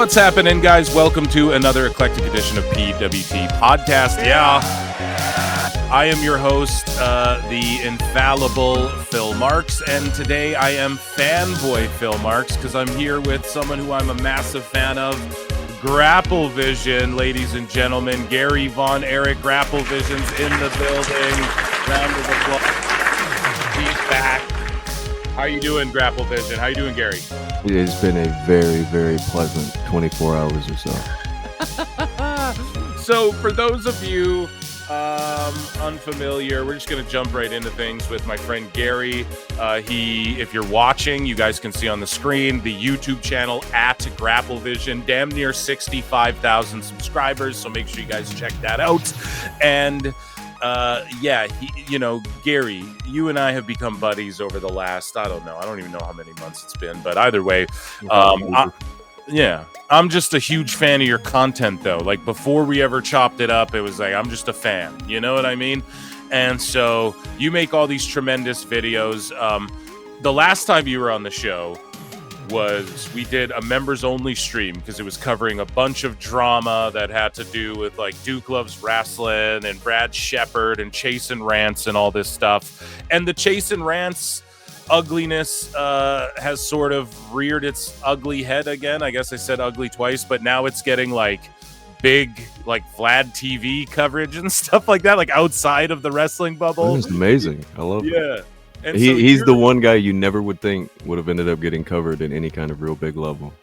What's happening, guys? Welcome to another eclectic edition of PWT Podcast. Yeah, I am your host, the infallible Phil Marks, and today I am fanboy Phil Marks because I'm here with someone who I'm a massive fan of, GrappleVision, ladies and gentlemen. Gary Von Erich, GrappleVision's in the building. Round of applause. He's back. How you doing, GrappleVision? How you doing, Gary? It's been a very, very pleasant 24 hours or so. So for those of you unfamiliar, we're just going to jump right into things with my friend Gary. If you're watching, you guys can see on the screen the YouTube channel at GrappleVision, damn near 65,000 subscribers. So make sure you guys check that out. And Gary, you and I have become buddies over the last, I don't even know how many months it's been, but either way, I'm just a huge fan of your content, though. Like, before we ever chopped it up, it was like, I'm just a fan, you know what I mean? And so you make all these tremendous videos. The last time you were on the show we did a members only stream because it was covering a bunch of drama that had to do with like Duke Loves Wrestling and Brad Shepard and Chasyn Rance and all this stuff. And the Chasyn Rance ugliness has sort of reared its ugly head again. I guess I said ugly twice, but now it's getting like big like VladTV coverage and stuff like that, like outside of the wrestling bubble. It's amazing. I love it. Yeah. And he's the one guy you never would think would have ended up getting covered in any kind of real big level.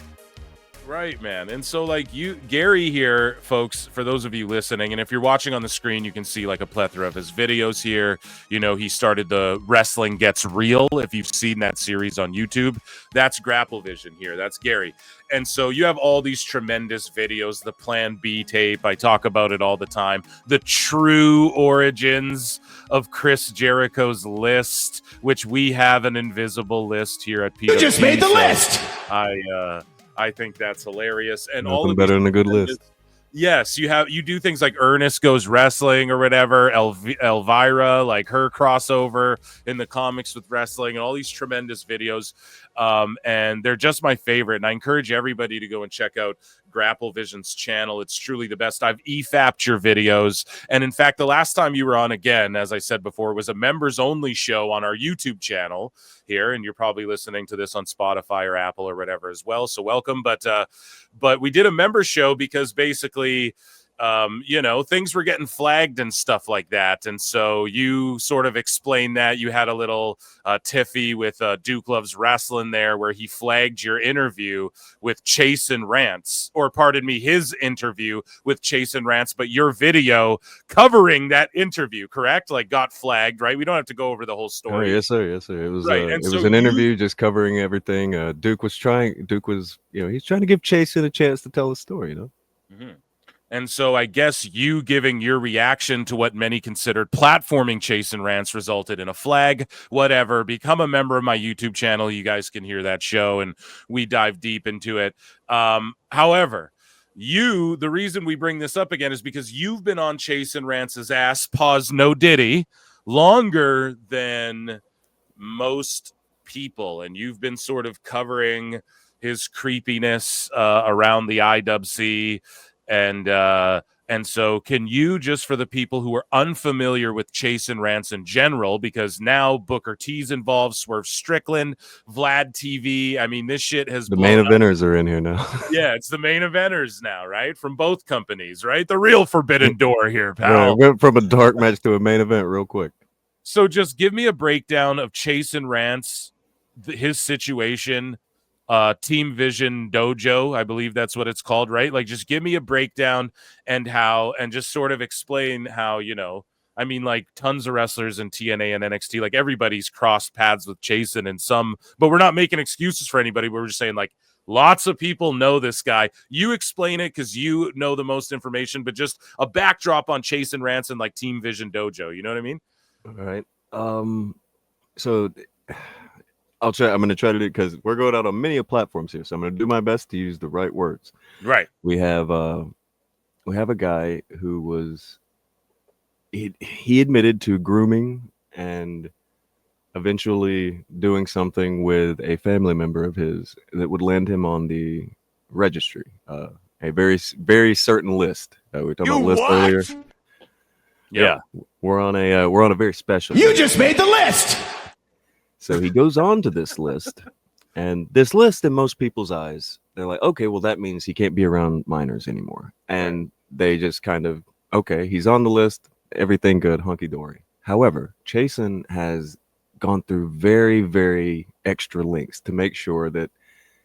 Right, man. And so like Gary here, folks, for those of you listening, and if you're watching on the screen, you can see like a plethora of his videos here. You know, he started the Wrestling Gets Real. If you've seen that series on YouTube, that's GrappleVision here. That's Gary. And so you have all these tremendous videos, the Plan B tape. I talk about it all the time. The true origins of Chris Jericho's list, which we have an invisible list here at PWT. You just made the list. I think that's hilarious. And Nothing all of better than a good list. Yes, you do things like Ernest Goes Wrestling or whatever, Elvira, like her crossover in the comics with wrestling, and all these tremendous videos. And they're just my favorite. And I encourage everybody to go and check out GrappleVision's channel. It's truly the best. I've EFAP'd your videos. And in fact, the last time you were on, again, as I said before, was a members only show on our YouTube channel here. And you're probably listening to this on Spotify or Apple or whatever as well. So welcome. But we did a member show because basically, things were getting flagged and stuff like that. And so you sort of explained that. You had a little tiffy with Duke Loves Wrestling there where he flagged your interview with Chasyn Rance, or pardon me, his interview with Chasyn Rance, but your video covering that intervio, correct? Like got flagged, right? We don't have to go over the whole story. Oh, yes, sir. Yes, sir. It was right. it was an interview just covering everything. Duke was trying to give Chasyn a chance to tell his story, Mm-hmm. And so I guess you giving your reaction to what many considered platforming Chasyn Rance resulted in a flag, whatever. Become a member of my YouTube channel. You guys can hear that show, and we dive deep into it. However, the reason we bring this up again is because you've been on Chasyn Rance's ass, pause, no diddy, longer than most people. And you've been sort of covering his creepiness around the IWC. And so can you, just for the people who are unfamiliar with Chasyn Rance in general, because now Booker T's involved, Swerve Strickland, VladTV. I mean, this shit has the main eventers are in here now. Yeah, it's the main eventers now, right? From both companies, right? The real forbidden door here, pal. Right, went from a dark match to a main event real quick. So just give me a breakdown of Chasyn Rance, his situation, Team Vision Dojo, I believe that's what it's called, right? Like, just give me a breakdown and just sort of explain how, I mean, like tons of wrestlers in TNA and NXT, like everybody's crossed paths with Chasyn and but we're not making excuses for anybody. We're just saying like lots of people know this guy. You explain it because you know the most information, but just a backdrop on Chasyn Rance and like Team Vision Dojo. You know what I mean? All right. So I'm going to try to do, because we're going out on many platforms here, so I'm going to do my best to use the right words. Right. We have a guy who was he admitted to grooming and eventually doing something with a family member of his that would land him on the registry, a very certain list. We were talking about list earlier. Yep. Yeah, we're on a very special. You just made the list. So he goes on to this list, and this list, in most people's eyes, they're like, okay, well that means he can't be around minors anymore, and they just kind of, okay, he's on the list, everything good, hunky dory. However, Chasyn has gone through very, very extra lengths to make sure that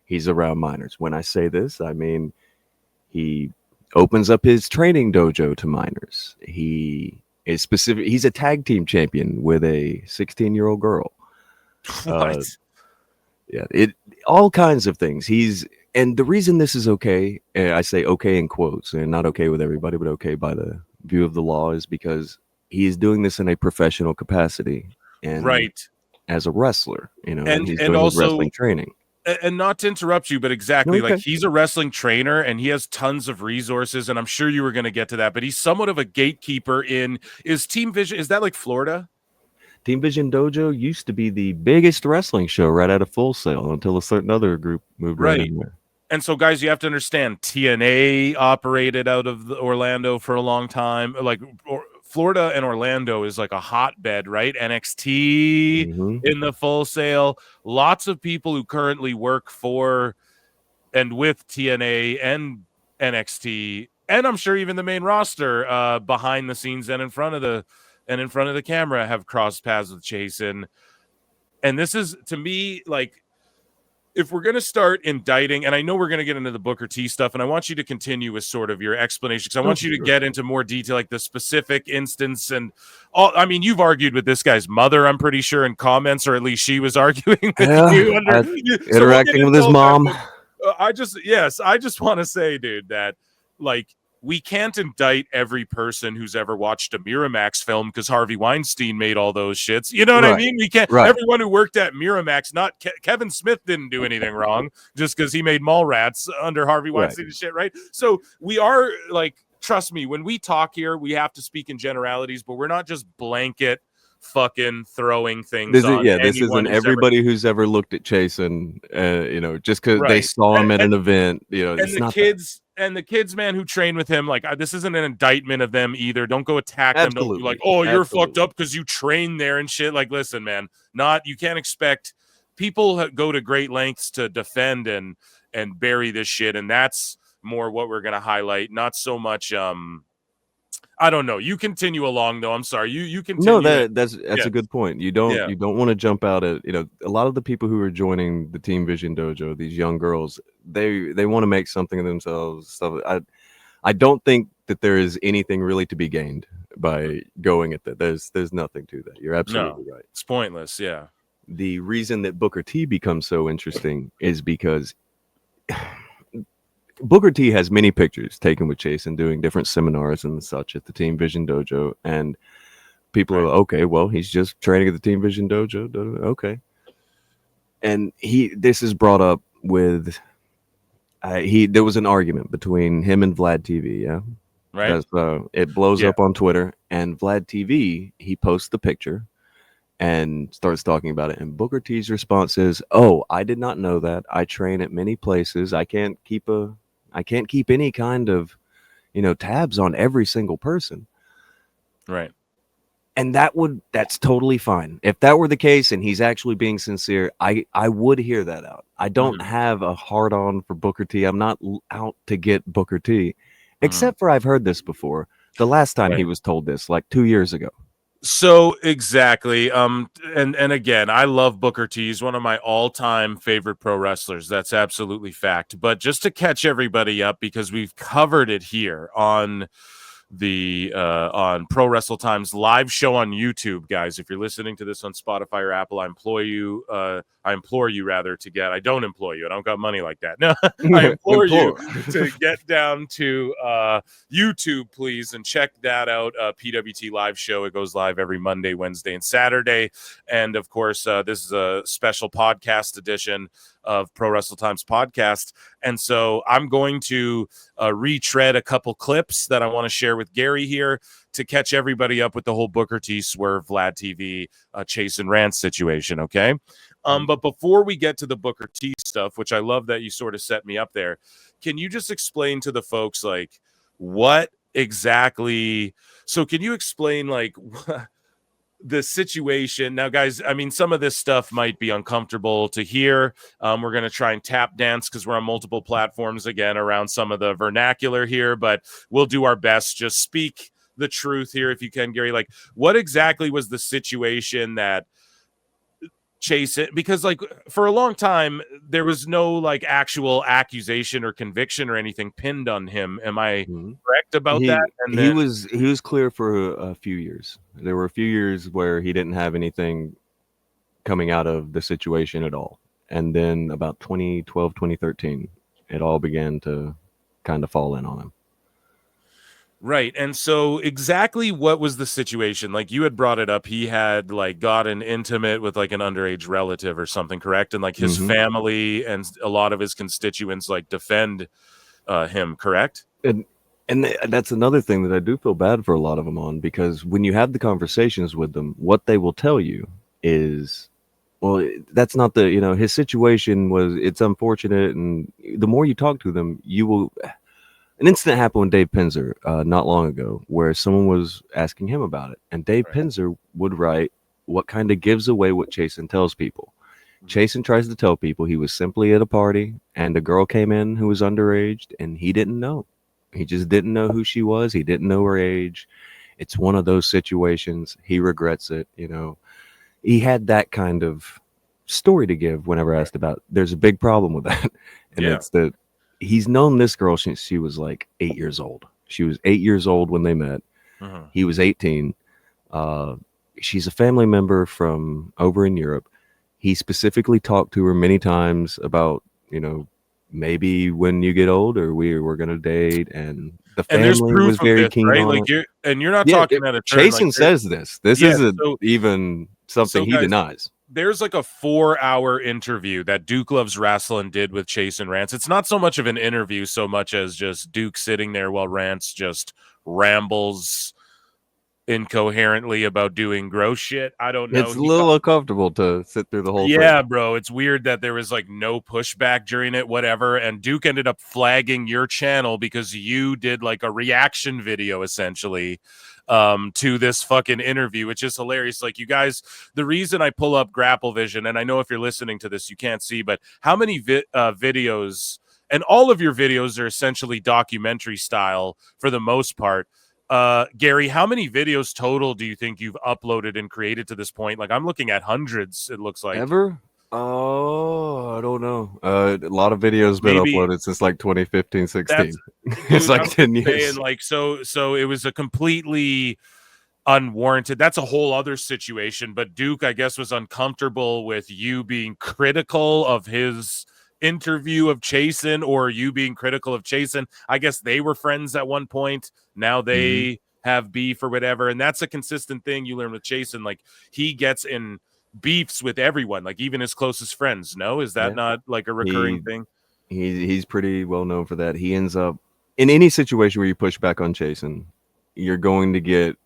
he's around minors. When I say this, I mean he opens up his training dojo to minors. He is specific. He's a tag team champion with a 16-year-old girl. What? Yeah, all kinds of things. And the reason this is okay, I say okay in quotes, and not okay with everybody, but okay by the view of the law, is because he is doing this in a professional capacity, and as a wrestler, and he's doing also wrestling training. And not to interrupt you, but exactly, like he's a wrestling trainer and he has tons of resources, and I'm sure you were going to get to that, but he's somewhat of a gatekeeper is Team Vision. Is that like Florida? Team Vision Dojo used to be the biggest wrestling show right out of Full Sail until a certain other group moved right in there. And so, guys, you have to understand, TNA operated out of Orlando for a long time. Like Florida and Orlando is like a hotbed, right? NXT in the Full Sail. Lots of people who currently work for and with TNA and NXT, and I'm sure even the main roster behind the scenes and in front of the camera have crossed paths with Chasyn. And this is, to me, like, if we're going to start indicting, and I know we're going to get into the Booker T stuff, and I want you to continue with sort of your explanation, because I want you to get into more detail, like the specific instance and all. I mean, you've argued with this guy's mother, I'm pretty sure, in comments, or at least she was arguing with you. Interacting with his mom. I just want to say, dude, that, like, we can't indict every person who's ever watched a Miramax film because Harvey Weinstein made all those shits. You know what I mean? We can't. Everyone who worked at Miramax, not Kevin Smith, didn't do anything wrong just because he made Mallrats under Harvey Weinstein and shit, right? So we are, like, trust me, when we talk here, we have to speak in generalities, but we're not just blanket fucking throwing things on. This isn't everybody who's ever looked at Chasyn, just because they saw him at an event. And it's not kids. And the kids, man, who train with him, like, this isn't an indictment of them either. Don't go attack them. Don't be like, oh, you're fucked up because you train there and shit. Like, listen, man, you can't expect people go to great lengths to defend and bury this shit. And that's more what we're going to highlight. Not so much, I don't know. You continue along, though. I'm sorry. You continue. No, that's a good point. You don't want to jump out at, a lot of the people who are joining the Team Vision Dojo, these young girls, they want to make something of themselves. Stuff. I don't think that there is anything really to be gained by going at that. There's nothing to that. You're absolutely right. It's pointless. Yeah. The reason that Booker T becomes so interesting is because Booker T has many pictures taken with Chasyn doing different seminars and such at the Team Vision Dojo, and people are okay. Well, he's just training at the Team Vision Dojo. Okay, and this is brought up with there was an argument between him and VladTV. Yeah, right. It blows up on Twitter, and VladTV, he posts the picture and starts talking about it, and Booker T's response is, "Oh, I did not know that. I train at many places. I can't keep any kind of, tabs on every single person." Right. And that's totally fine. If that were the case and he's actually being sincere, I would hear that out. I don't have a hard on for Booker T. I'm not out to get Booker T. Except for I've heard this before. The last time he was told this, like 2 years ago. So exactly. And again, I love Booker T. He's one of my all-time favorite pro wrestlers. That's absolutely fact. But just to catch everybody up, because we've covered it here on on Pro Wrestle Times live show on YouTube, guys. If you're listening to this on Spotify or Apple, I implore you rather to get. I don't employ you. I don't got money like that. No, I implore you to get down to YouTube, please, and check that out. PWT live show. It goes live every Monday, Wednesday, and Saturday. And of course, this is a special podcast edition of Pro Wrestle Times podcast. And so I'm going to retread a couple clips that I want to share with Gary here to catch everybody up with the whole Booker T, Swerve, VladTV, Chasyn Rance situation. Okay. But before we get to the Booker T stuff, which I love that you sort of set me up there, can you just explain to the folks like what exactly? So can you explain like the situation now, guys? I mean, some of this stuff might be uncomfortable to hear. We're going to try and tap dance because we're on multiple platforms again around some of the vernacular here, but we'll do our best. Just speak the truth here if you can, Gary. Like, what exactly was the situation that Chasyn, because like for a long time there was no like actual accusation or conviction or anything pinned on him. Am I correct about that? And he then was clear for a few years. There were a few years where he didn't have anything coming out of the situation at all. And then about 2012, 2013, it all began to kind of fall in on him. right. And so exactly what was the situation? Like you had brought it up, he had like gotten intimate with like an underage relative or something, correct? And like his family and a lot of his constituents like defend him, correct? And that's another thing that I do feel bad for a lot of them on, because when you have the conversations with them, what they will tell you is, well, that's not the, his situation was, it's unfortunate. And the more you talk to them, you will. An incident happened with Dave Pinzer not long ago where someone was asking him about it. And Dave Pinzer would write what kind of gives away what Chasyn tells people. Chasyn tries to tell people he was simply at a party and a girl came in who was underage and he didn't know. He just didn't know who she was. He didn't know her age. It's one of those situations. He regrets it. He had that kind of story to give whenever asked about. There's a big problem with that. And it's that he's known this girl since she was like 8 years old. She was 8 years old when they met. He was 18. She's a family member from over in Europe. He specifically talked to her many times about, maybe when you get older, we're going to date. And the family was very keen right? on like it. You're not talking at a turn. Chasyn says this. This isn't even something he guys, denies. There's like a 4-hour interview that Duke Loves Wrestling did with Chasyn Rance. It's not so much of an interview so much as just Duke sitting there while Rance just rambles incoherently about doing gross shit. I don't know. It's a little uncomfortable to sit through the whole thing. Yeah, bro. It's weird that there was like no pushback during it, whatever. And Duke ended up flagging your channel because you did like a reaction video essentially to this fucking interview, which is hilarious. Like, you guys, the reason I pull up GrappleVision, and I know if you're listening to this, you can't see, but how many videos, and all of your videos are essentially documentary style for the most part. Gary, how many videos total do you think you've uploaded and created to this point? Like, I'm looking at hundreds, it looks like. Ever? Oh, I don't know. A lot of videos been uploaded since like 2015, 16. It's like 10 years. Saying, like, so it was a completely unwarranted. That's a whole other situation. But Duke, I guess, was uncomfortable with you being critical of his interview of Chasyn, or you being critical of Chasyn. I guess they were friends at one point. Now they have beef or whatever. And that's a consistent thing you learn with Chasyn. Like, he gets in beefs with everyone, like even his closest friends. No, is that not like a recurring thing? He's pretty well known for that. He ends up in any situation where you push back on Chasyn, you're going to get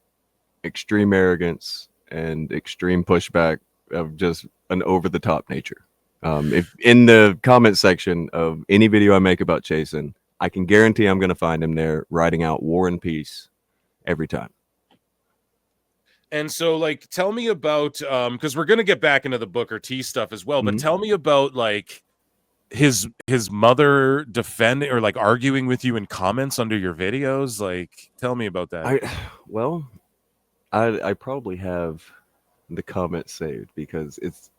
extreme arrogance and extreme pushback of just an over-the-top nature. If in the comment section of any video I make about Chasyn, I can guarantee I'm going to find him there writing out War and Peace every time. And so, like, tell me about because we're gonna get back into the Booker T stuff as well, but tell me about like his mother defending or like arguing with you in comments under your videos. Like, tell me about that. I probably have the comments saved because it's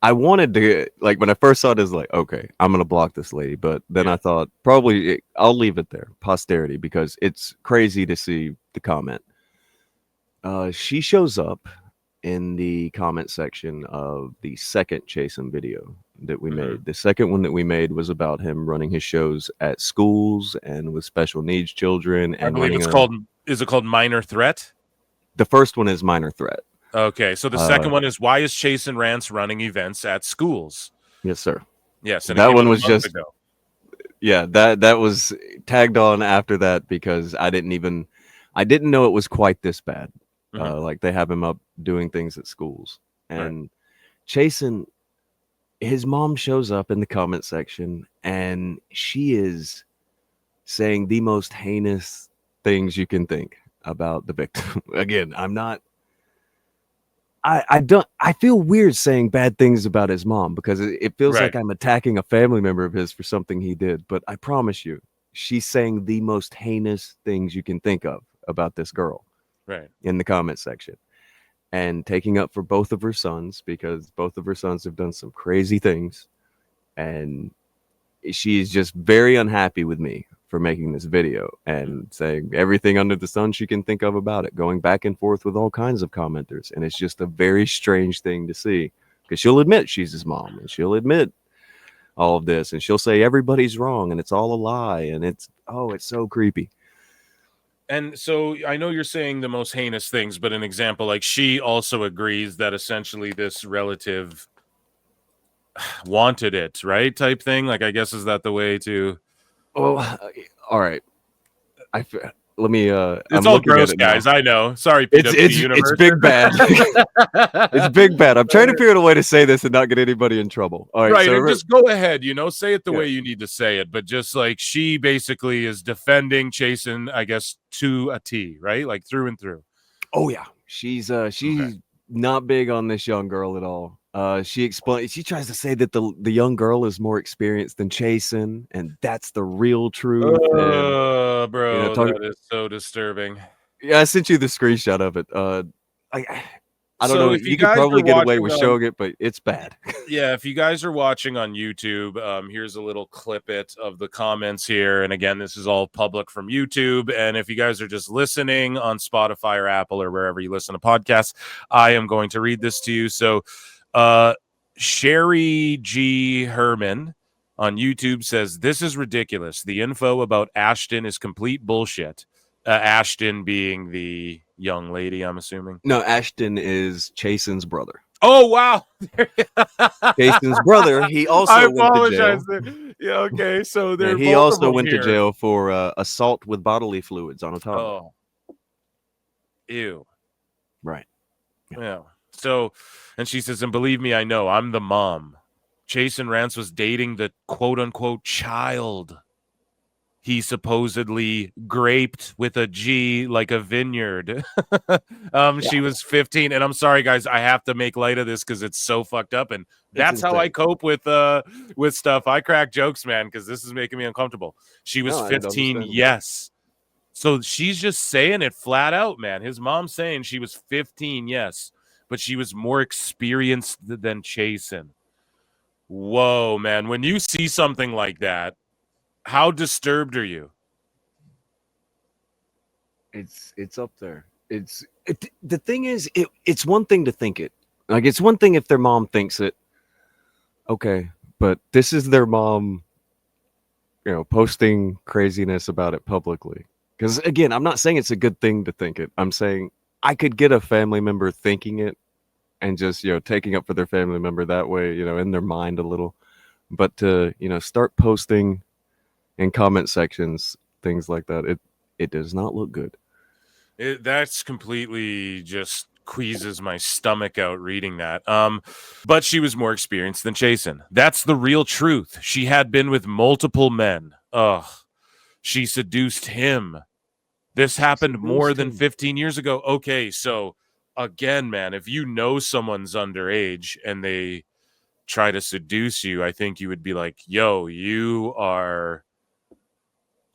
I wanted to, like, when I first saw it, is like, okay, I'm gonna block this lady, but then I thought probably I'll leave it there, posterity, because it's crazy to see the comment. She shows up in the comment section of the second Chasyn video that we made. The second one that we made was about him running his shows at schools and with special needs children. And I believe it's called, is it called Minor Threat? The first one is Minor Threat. Okay, so the second one is, why is Chasyn Rance running events at schools? Yes, sir. Yes, and that one was just ago. Yeah, that was tagged on after that because I didn't know it was quite this bad. Like, they have him up doing things at schools, and Chasyn, his mom shows up in the comment section, and she is saying the most heinous things you can think about the victim. Again, I feel weird saying bad things about his mom because it feels like I'm attacking a family member of his for something he did. But I promise you, she's saying the most heinous things you can think of about this girl in the comment section, and taking up for both of her sons because both of her sons have done some crazy things. And she's just very unhappy with me for making this video and saying everything under the sun she can think of about it, going back and forth with all kinds of commenters. And it's just a very strange thing to see because she'll admit she's his mom and she'll admit all of this and she'll say everybody's wrong and it's all a lie. And it's so creepy. And so I know you're saying the most heinous things, but an example, like she also agrees that essentially this relative wanted it, right? Type thing. Like, I guess, is that the way to... Oh, all right. Let me. It's I'm all looking gross, at it guys. now. I know. Sorry, PWT Universe. It's big bad. It's big bad. I'm trying to figure out a way to say this and not get anybody in trouble. All right, so and just go ahead. Say it the way you need to say it. But just like she basically is defending Chasyn, I guess, to a T, right? Like through and through. Oh yeah, she's not big on this young girl at all. She tries to say that the young girl is more experienced than Chasyn, and that's the real truth. Bro, that is so disturbing. Yeah, I sent you the screenshot of it. I don't know. You could probably get away with showing it, but it's bad. Yeah, if you guys are watching on YouTube, here's a little clip of the comments here. And again, this is all public from YouTube. And if you guys are just listening on Spotify or Apple or wherever you listen to podcasts, I am going to read this to you. So Sherry G. Herman on YouTube says, "This is ridiculous. The info about Ashton is complete bullshit." Ashton being the young lady, I'm assuming. No, Ashton is Chasyn's brother. Oh, wow. Chasyn's brother. He also went to jail. Yeah, okay. So he also went to jail for assault with bodily fluids on a toddler. Oh. Ew. Right. Yeah. So, and she says, and believe me, I know, I'm the mom. Chasyn Rance was dating the quote-unquote child he supposedly graped with a G like a vineyard. She was 15. And I'm sorry, guys, I have to make light of this because it's so fucked up. And that's how I cope with stuff. I crack jokes, man, because this is making me uncomfortable. She was 15, yes. So she's just saying it flat out, man. His mom's saying she was 15, yes, but she was more experienced than Chasyn. Whoa, man. When you see something like that, how disturbed are you? It's up there. The thing is, it's one thing to think it. Like, it's one thing if their mom thinks it. Okay, but this is their mom, posting craziness about it publicly. Because again, I'm not saying it's a good thing to think it. I'm saying I could get a family member thinking it and just, taking up for their family member that way, in their mind a little. But to, start posting in comment sections, things like that, it does not look good. That's completely just squeezes my stomach out reading that. But she was more experienced than Chasyn. That's the real truth. She had been with multiple men. Ugh. She seduced him. This happened more than 15 years ago. Okay, so again, man, if you know someone's underage and they try to seduce you, I think you would be like, yo, you are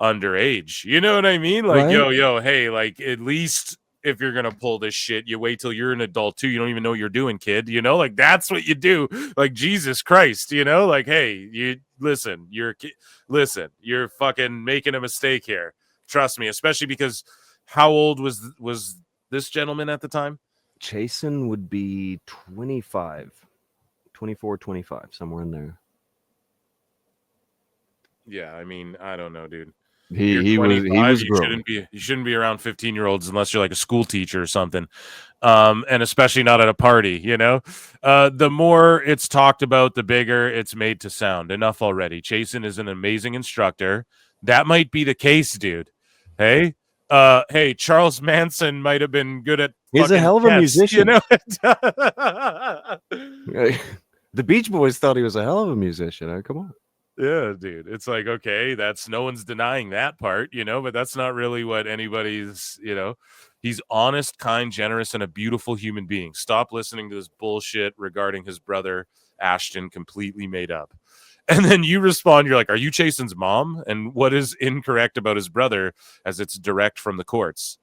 underage. You know what I mean? Like, right? yo, hey, like, at least if you're gonna pull this shit, you wait till you're an adult too. You don't even know what you're doing, kid. Like, that's what you do. Like, Jesus Christ, like, hey, you listen, you're fucking making a mistake here. Trust me, especially because how old was this gentleman at the time? Chasyn would be 24, 25, somewhere in there. Yeah, I mean, I don't know, dude. He was grown. You shouldn't be around 15-year-olds unless you're like a school teacher or something. And especially not at a party, The more it's talked about, the bigger it's made to sound. Enough already. Chasyn is an amazing instructor. That might be the case, dude. Hey, Charles Manson might have been good at. He's a hell of a musician. The Beach Boys thought he was a hell of a musician. Come on. Yeah, dude. It's like, okay, that's no one's denying that part, but that's not really what anybody's, he's honest, kind, generous, and a beautiful human being. Stop listening to this bullshit regarding his brother Ashton, completely made up. And then you respond, you're like, are you Chasyn's mom? And what is incorrect about his brother, as it's direct from the courts?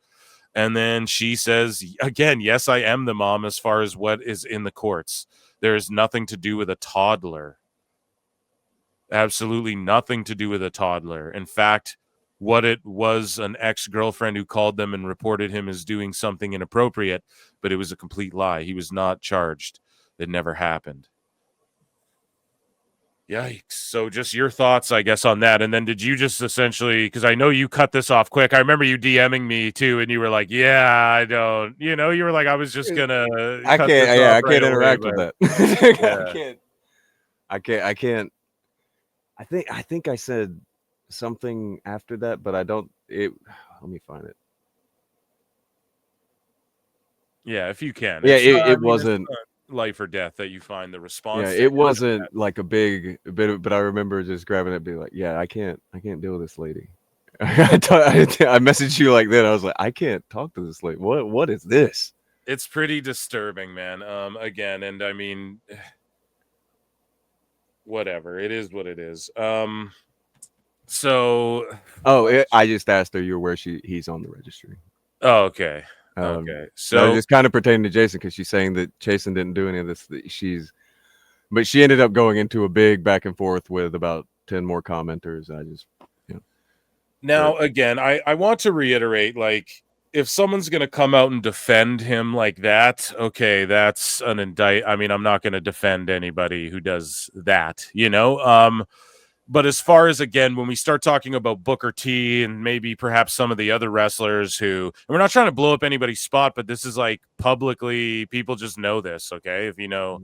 And then she says, again, yes, I am the mom as far as what is in the courts. There is nothing to do with a toddler. Absolutely nothing to do with a toddler. In fact, what it was, an ex-girlfriend who called them and reported him as doing something inappropriate, but it was a complete lie. He was not charged. It never happened. Yikes. So just your thoughts, I guess, on that. And then did you just essentially, because I know you cut this off quick. I remember you DMing me too, and you were like, yeah, I don't, you were like, I was just gonna I cut can't, this yeah, off I can't right interact away, with but that. I can't. I think I said something after that, but I don't. Let me find it. Yeah, if you can. Yeah, It wasn't life or death that you find the response. Yeah, it wasn't like a big bit, but I remember just grabbing it, and being like, "Yeah, I can't deal with this lady." I messaged you like that. I was like, "I can't talk to this lady. What is this?" It's pretty disturbing, man. Again, and I mean, whatever. It is what it is. So, I just asked her, "You're where he's on the registry." Oh, okay. Okay. So I was just kind of pertaining to Jason because she's saying that Chasyn didn't do any of this. But she ended up going into a big back and forth with about 10 more commenters. I just, Now, again, I want to reiterate, like, if someone's going to come out and defend him like that, okay, that's an I mean, I'm not going to defend anybody who does that, But as far as, again, when we start talking about Booker T and maybe perhaps some of the other wrestlers who, and we're not trying to blow up anybody's spot, but this is like publicly, people just know this, okay? If you know,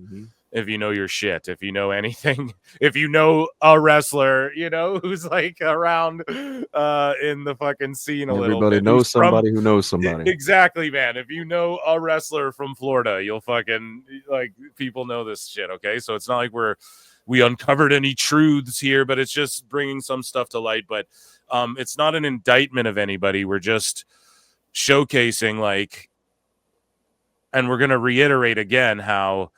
if you know your shit, if you know anything, if you know a wrestler, who's like around in the fucking scene a little bit. Everybody knows somebody who knows somebody. Exactly, man. If you know a wrestler from Florida, you'll fucking, like, people know this shit, okay? So it's not like we uncovered any truths here, but it's just bringing some stuff to light. But it's not an indictment of anybody. We're just showcasing, like, and we're going to reiterate again how,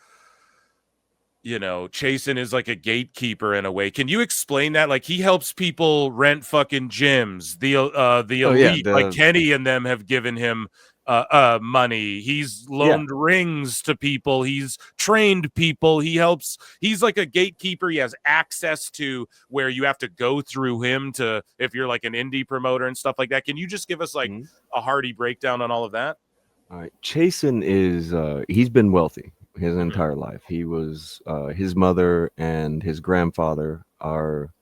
Chasyn is like a gatekeeper in a way. Can you explain that? Like, he helps people rent fucking gyms. The elite, like Kenny and them, have given him money. He's loaned rings to people. He's trained people. He's like a gatekeeper. He has access to where you have to go through him to, if you're like an indie promoter and stuff like that. Can you just give us like a hearty breakdown on all of that? All right. Chasyn is, he's been wealthy his entire life. He was, his mother and his grandfather are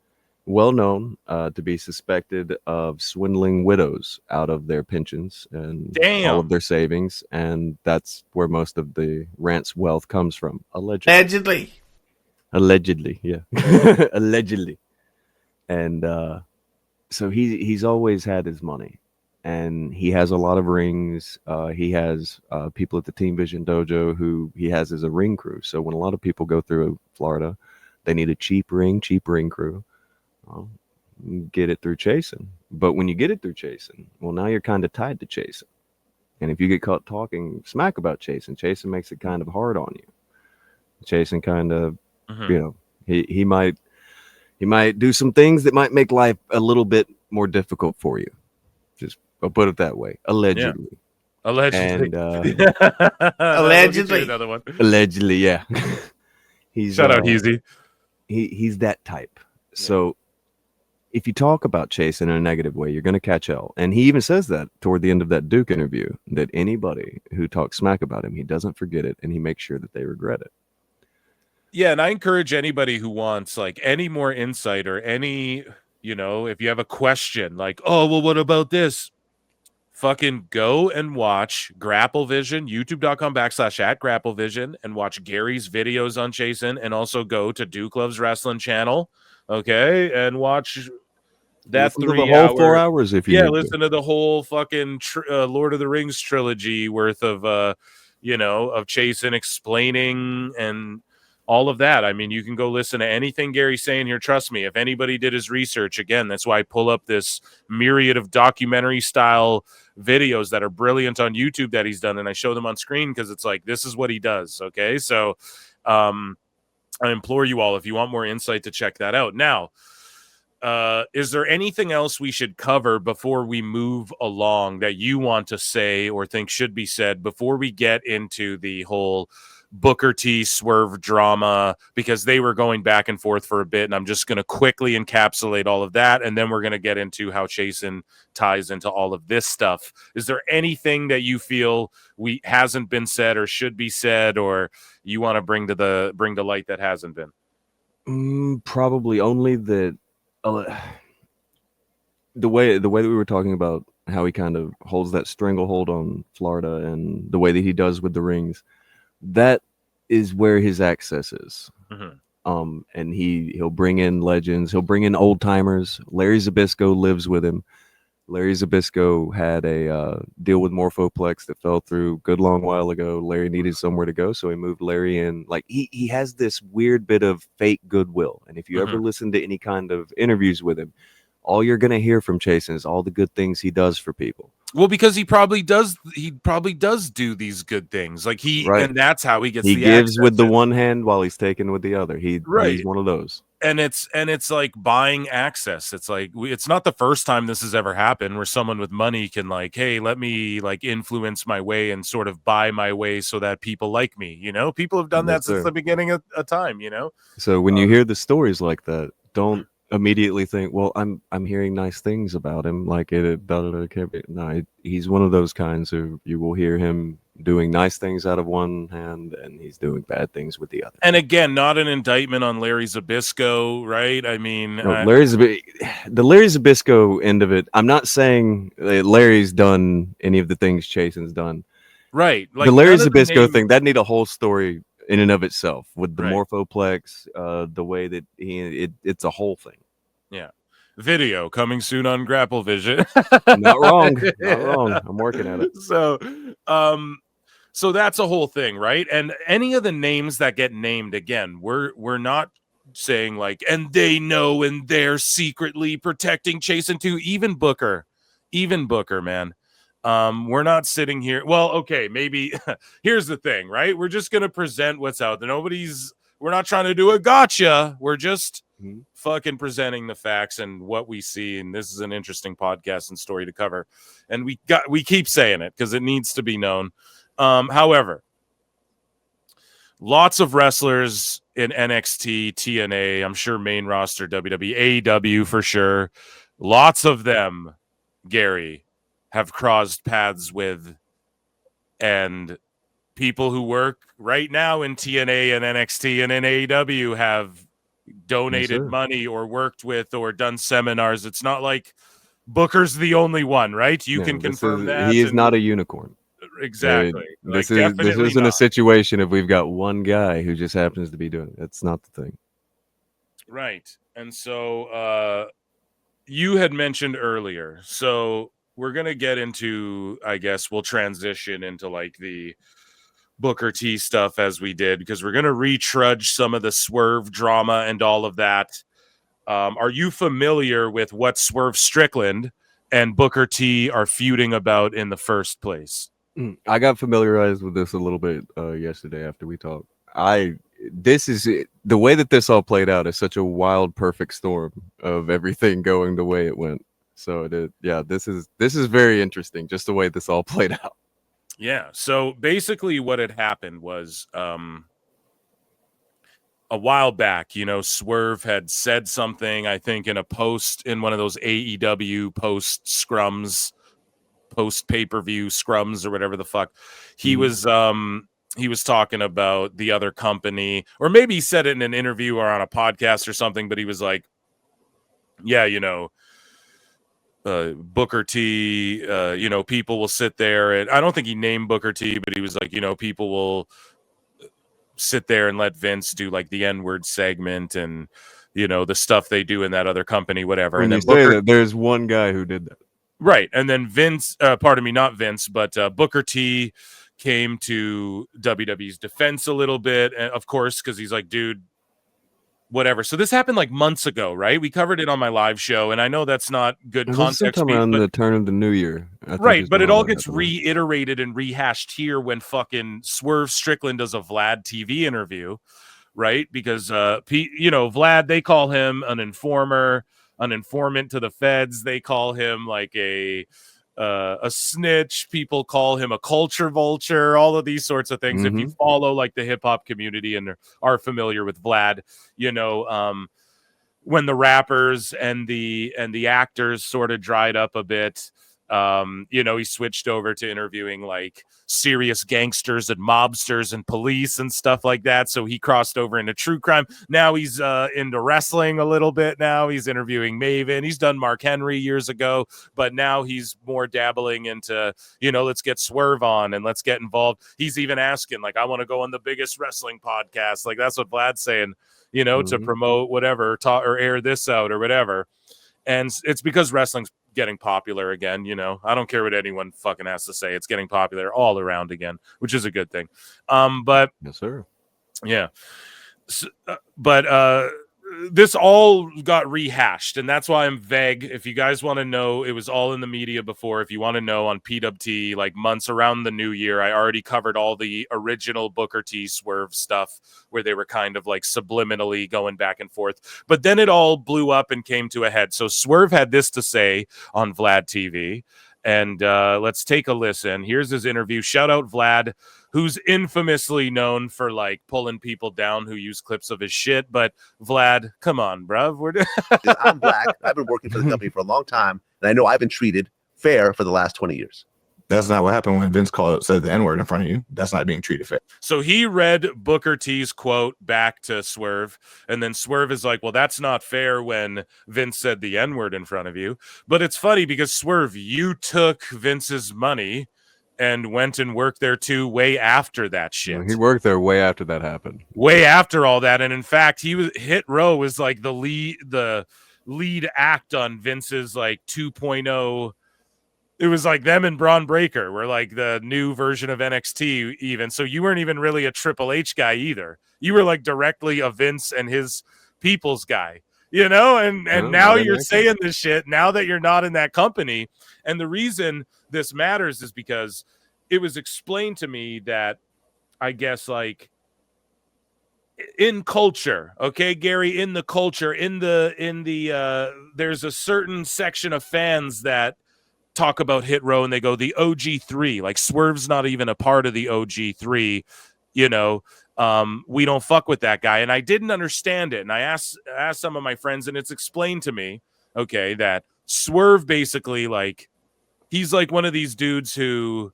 well known to be suspected of swindling widows out of their pensions and all of their savings, and that's where most of the Rance wealth comes from, allegedly. Yeah. Allegedly. And so he's always had his money, and he has a lot of rings. He has people at the Team Vision Dojo who he has as a ring crew. So when a lot of people go through Florida, they need a cheap ring crew. Well, get it through Chasyn. But when you get it through Chasyn, well, now you're kind of tied to Chasyn. And if you get caught talking smack about Chasyn makes it kind of hard on you. Chasyn kind of, he might do some things that might make life a little bit more difficult for you. Just, I'll put it that way. Allegedly. Yeah. Allegedly. And, allegedly. Another one. Allegedly, yeah. Shout out Heezy. He's that type. So if you talk about Chasyn in a negative way, you're going to catch hell. And he even says that toward the end of that Duke interview, that anybody who talks smack about him, he doesn't forget it, and he makes sure that they regret it. Yeah, and I encourage anybody who wants like any more insight or any, if you have a question like, oh, well, what about this? Fucking go and watch GrappleVision, youtube.com/@GrappleVision, and watch Gary's videos on Chasyn, and also go to Duke Loves Wrestling channel, okay, and watch that 3 hour, 4 hours if you listen to the whole fucking Lord of the Rings trilogy worth of, of Chasyn explaining and all of that. I mean, you can go listen to anything Gary's saying here. Trust me, if anybody did his research, again, that's why I pull up this myriad of documentary style videos that are brilliant on YouTube that he's done, and I show them on screen because it's like, this is what he does. Okay, so I implore you all, if you want more insight, to check that out. Now, is there anything else we should cover before we move along that you want to say or think should be said before we get into the whole Booker T Swerve drama, because they were going back and forth for a bit, and I'm just going to quickly encapsulate all of that, and then we're going to get into how Chasyn ties into all of this stuff. Is there anything that you feel hasn't been said or should be said, or you want to bring to light that hasn't been? Probably only that the way that we were talking about how he kind of holds that stranglehold on Florida and the way that he does with the rings. That is where his access is. Mm-hmm. And he'll bring in legends. He'll bring in old timers. Larry Zbyszko lives with him. Larry Zbyszko had a deal with Morphoplex that fell through good long while ago. Larry needed somewhere to go, so he moved Larry in. Like he has this weird bit of fake goodwill. And if you ever listen to any kind of interviews with him, all you're gonna hear from Chasyn is all the good things he does for people. Well, because he probably does do these good things. Like and that's how he gets he the gives access with the one hand while he's taking with the other. He's one of those. And it's like buying access. It's like it's not the first time this has ever happened where someone with money can like, hey, let me like influence my way and sort of buy my way so that people like me. You know, people have done that since the beginning of time. You know, so when you hear the stories like that, don't immediately think, well, I'm hearing nice things about him, like it can't be. No, he's one of those kinds who you will hear him doing nice things out of one hand and he's doing bad things with the other. And again, not an indictment on Larry Zbyszko, right? I mean, the Larry Zbyszko end of it, I'm not saying that Larry's done any of the things Chasyn's done, right? Like the Larry Zbyszko thing, that need a whole story in and of itself with the Morphoplex, the way that it's a whole thing. Yeah. Video coming soon on GrappleVision. Not wrong. I'm working at it. So that's a whole thing, right? And any of the names that get named, again, we're not saying like, and they know and they're secretly protecting Chasyn too. Even Booker, man. We're not sitting here. Well, okay, maybe here's the thing, right? We're just gonna present what's out there. We're not trying to do a gotcha. We're just fucking presenting the facts and what we see. And this is an interesting podcast and story to cover. And we keep saying it because it needs to be known. However, lots of wrestlers in NXT, TNA, I'm sure main roster, WWE, AEW for sure. Lots of them, Gary, have crossed paths with, and people who work right now in TNA and NXT and in AEW have donated money or worked with or done seminars. It's not like Booker's the only one, right? You can confirm that. He is not a unicorn. Exactly. This isn't a situation if we've got one guy who just happens to be doing it. That's not the thing. Right. And so you had mentioned earlier, so we're going to get into, I guess we'll transition into like the Booker T stuff as we did, because we're going to retrudge some of the Swerve drama and all of that. Are you familiar with what Swerve Strickland and Booker T are feuding about in the first place? I got familiarized with this a little bit yesterday after we talked. This is the way that this all played out is such a wild, perfect storm of everything going the way it went. So this is very interesting, just the way this all played out. Yeah. So basically, what had happened was a while back, Swerve had said something, I think, in a post in one of those AEW post scrums, post pay-per-view scrums or whatever the fuck. He was talking about the other company, or maybe he said it in an interview or on a podcast or something, but he was like, yeah, Booker T, people will sit there, and I don't think he named Booker T, but he was like, people will sit there and let Vince do like the N-word segment and, the stuff they do in that other company, whatever. When and then Booker, there's one guy who did that. Right. And then Vince, pardon me, not Vince, but Booker T came to WWE's defense a little bit, and of course, because he's like, dude, whatever. So this happened like months ago, right? We covered it on my live show, and I know that's not good It was context. sometime around the turn of the new year. I think Right, is but when it all that gets happened. reiterated and rehashed here when fucking Swerve Strickland does a VladTV interview, right? Because Vlad, they call him an informer, an informant to the feds. They call him like a snitch. People call him a culture vulture. All of these sorts of things. If you follow like the hip hop community and are familiar with Vlad, when the rappers and the actors sort of dried up a bit, he switched over to interviewing like serious gangsters and mobsters and police and stuff like that. So he crossed over into true crime. Now he's into wrestling a little bit. Now he's interviewing Maven. He's done Mark Henry years ago, but now he's more dabbling into, let's get Swerve on and let's get involved. He's even asking, like, I want to go on the biggest wrestling podcast. Like, that's what Vlad's saying, to promote whatever, or air this out or whatever. And it's because wrestling's getting popular again. I don't care what anyone fucking has to say. It's getting popular all around again, which is a good thing. But yes, sir. Yeah. But this all got rehashed, and that's why I'm vague. If you guys want to know, it was all in the media before. If you want to know, on PWT, like months around the new year, I already covered all the original Booker T Swerve stuff where they were kind of like subliminally going back and forth. But then it all blew up and came to a head. So Swerve had this to say on VladTV, and let's take a listen. Here's his interview. Shout out Vlad, who's infamously known for like pulling people down who use clips of his shit. But Vlad, come on, bruv. I'm black. I've been working for the company for a long time, and I know I've been treated fair for the last 20 years. That's not what happened when Vince said the N-word in front of you. That's not being treated fair. So he read Booker T's quote back to Swerve, and then Swerve is like, well, that's not fair when Vince said the N-word in front of you. But it's funny because, Swerve, you took Vince's money and went and worked there too way after that shit. He worked there way after that happened. Way after all that. And in fact, Hit Row was like the lead act on Vince's like 2.0. It was like them and Braun Breaker were like the new version of NXT even. So you weren't even really a Triple H guy either. You were like directly a Vince and his people's guy, and now you're saying this shit now that you're not in that company. And the reason this matters is because it was explained to me that, I guess, like, in culture, okay, Gary, in the culture, in the there's a certain section of fans that talk about Hit Row and they go, the OG3, like Swerve's not even a part of the OG3, we don't fuck with that guy. And I didn't understand it. And I asked some of my friends, and it's explained to me, okay, that Swerve basically, like, he's like one of these dudes who,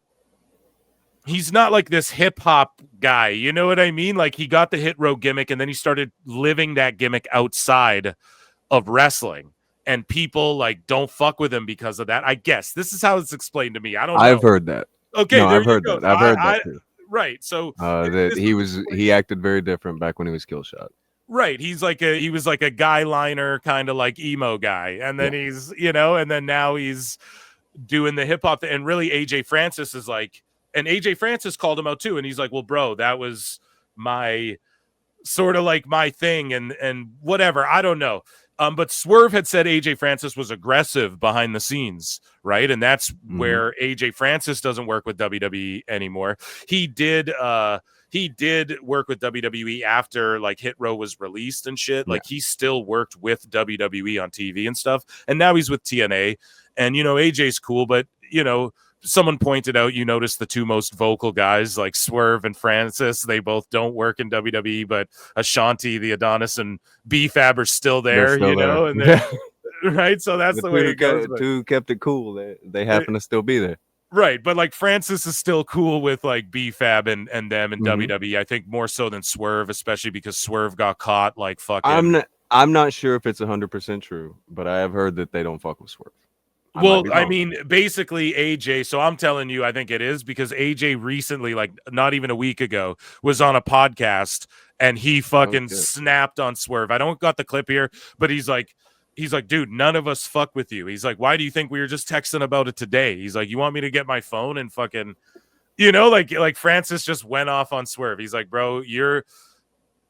he's not like this hip hop guy. You know what I mean? Like, he got the Hit Row gimmick and then he started living that gimmick outside of wrestling. And people like don't fuck with him because of that. I guess this is how it's explained to me. I don't know. I've heard that. Okay, no, I've heard that. I've heard that too. Right. So that he acted very different back when he was Killshot. Right. He was like a guy liner, kind of like emo guy. And then he's, and then now he's doing the hip hop. And really AJ Francis is like, and AJ Francis called him out too. And he's like, well, bro, that was my sort of like my thing and whatever. I don't know. But Swerve had said AJ Francis was aggressive behind the scenes, right? And that's where AJ Francis doesn't work with WWE anymore. He did work with WWE after like Hit Row was released and shit. Like he still worked with WWE on TV and stuff. And now he's with TNA. And AJ's cool, but someone pointed out, you notice the two most vocal guys like Swerve and Francis, they both don't work in WWE, but Ashanti, the Adonis, and B-Fab are still there, and right? So that's the way it goes. Two kept it cool. They happen to still be there. Right, but like Francis is still cool with like B-Fab and them in WWE, I think more so than Swerve, especially because Swerve got caught like fucking... I'm not sure if it's 100% true, but I have heard that they don't fuck with Swerve. Well, I mean, basically AJ, so I'm telling you, I think it is because AJ recently, like not even a week ago, was on a podcast and he fucking snapped on Swerve. I don't got the clip here, but he's like, dude, none of us fuck with you. He's like, why do you think we were just texting about it today? He's like, you want me to get my phone and fucking You know, like Francis just went off on Swerve. He's like, bro, you're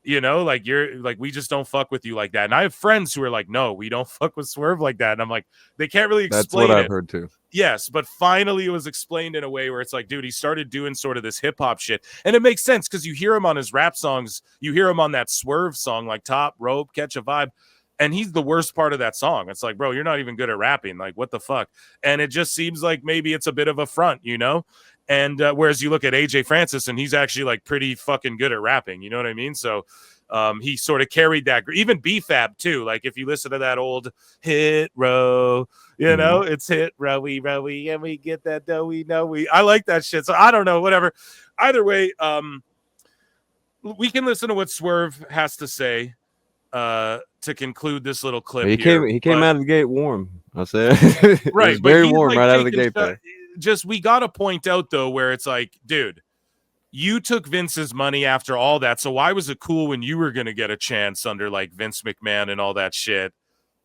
like we just don't fuck with you like that. And I have friends who are like, no, we don't fuck with Swerve like that. And I'm like, they can't really explain That's what it. I've heard too. Yes, but finally it was explained in a way where it's like, dude, he started doing sort of this hip hop shit. And it makes sense because you hear him on his rap songs. You hear him on that Swerve song, like Top Rope, Catch a Vibe. And he's the worst part of that song. It's like, bro, you're not even good at rapping. Like, what the fuck? And it just seems like maybe it's a bit of a front, you know? And whereas you look at AJ Francis and he's actually like pretty fucking good at rapping. You know what I mean? So he sort of carried that. Even BFAB too. Like if you listen to that old hit row, you know, it's hit rowy, rowy, and we get that doughy, no, I like that shit. So I don't know, whatever. Either way, we can listen to what Swerve has to say to conclude this little clip. He came out of the gate warm. I'll say right, it was very warm like right out of the gate. Just we got to point out though, where it's like, dude, you took Vince's money after all that. So why was it cool when you were going to get a chance under like Vince McMahon and all that shit?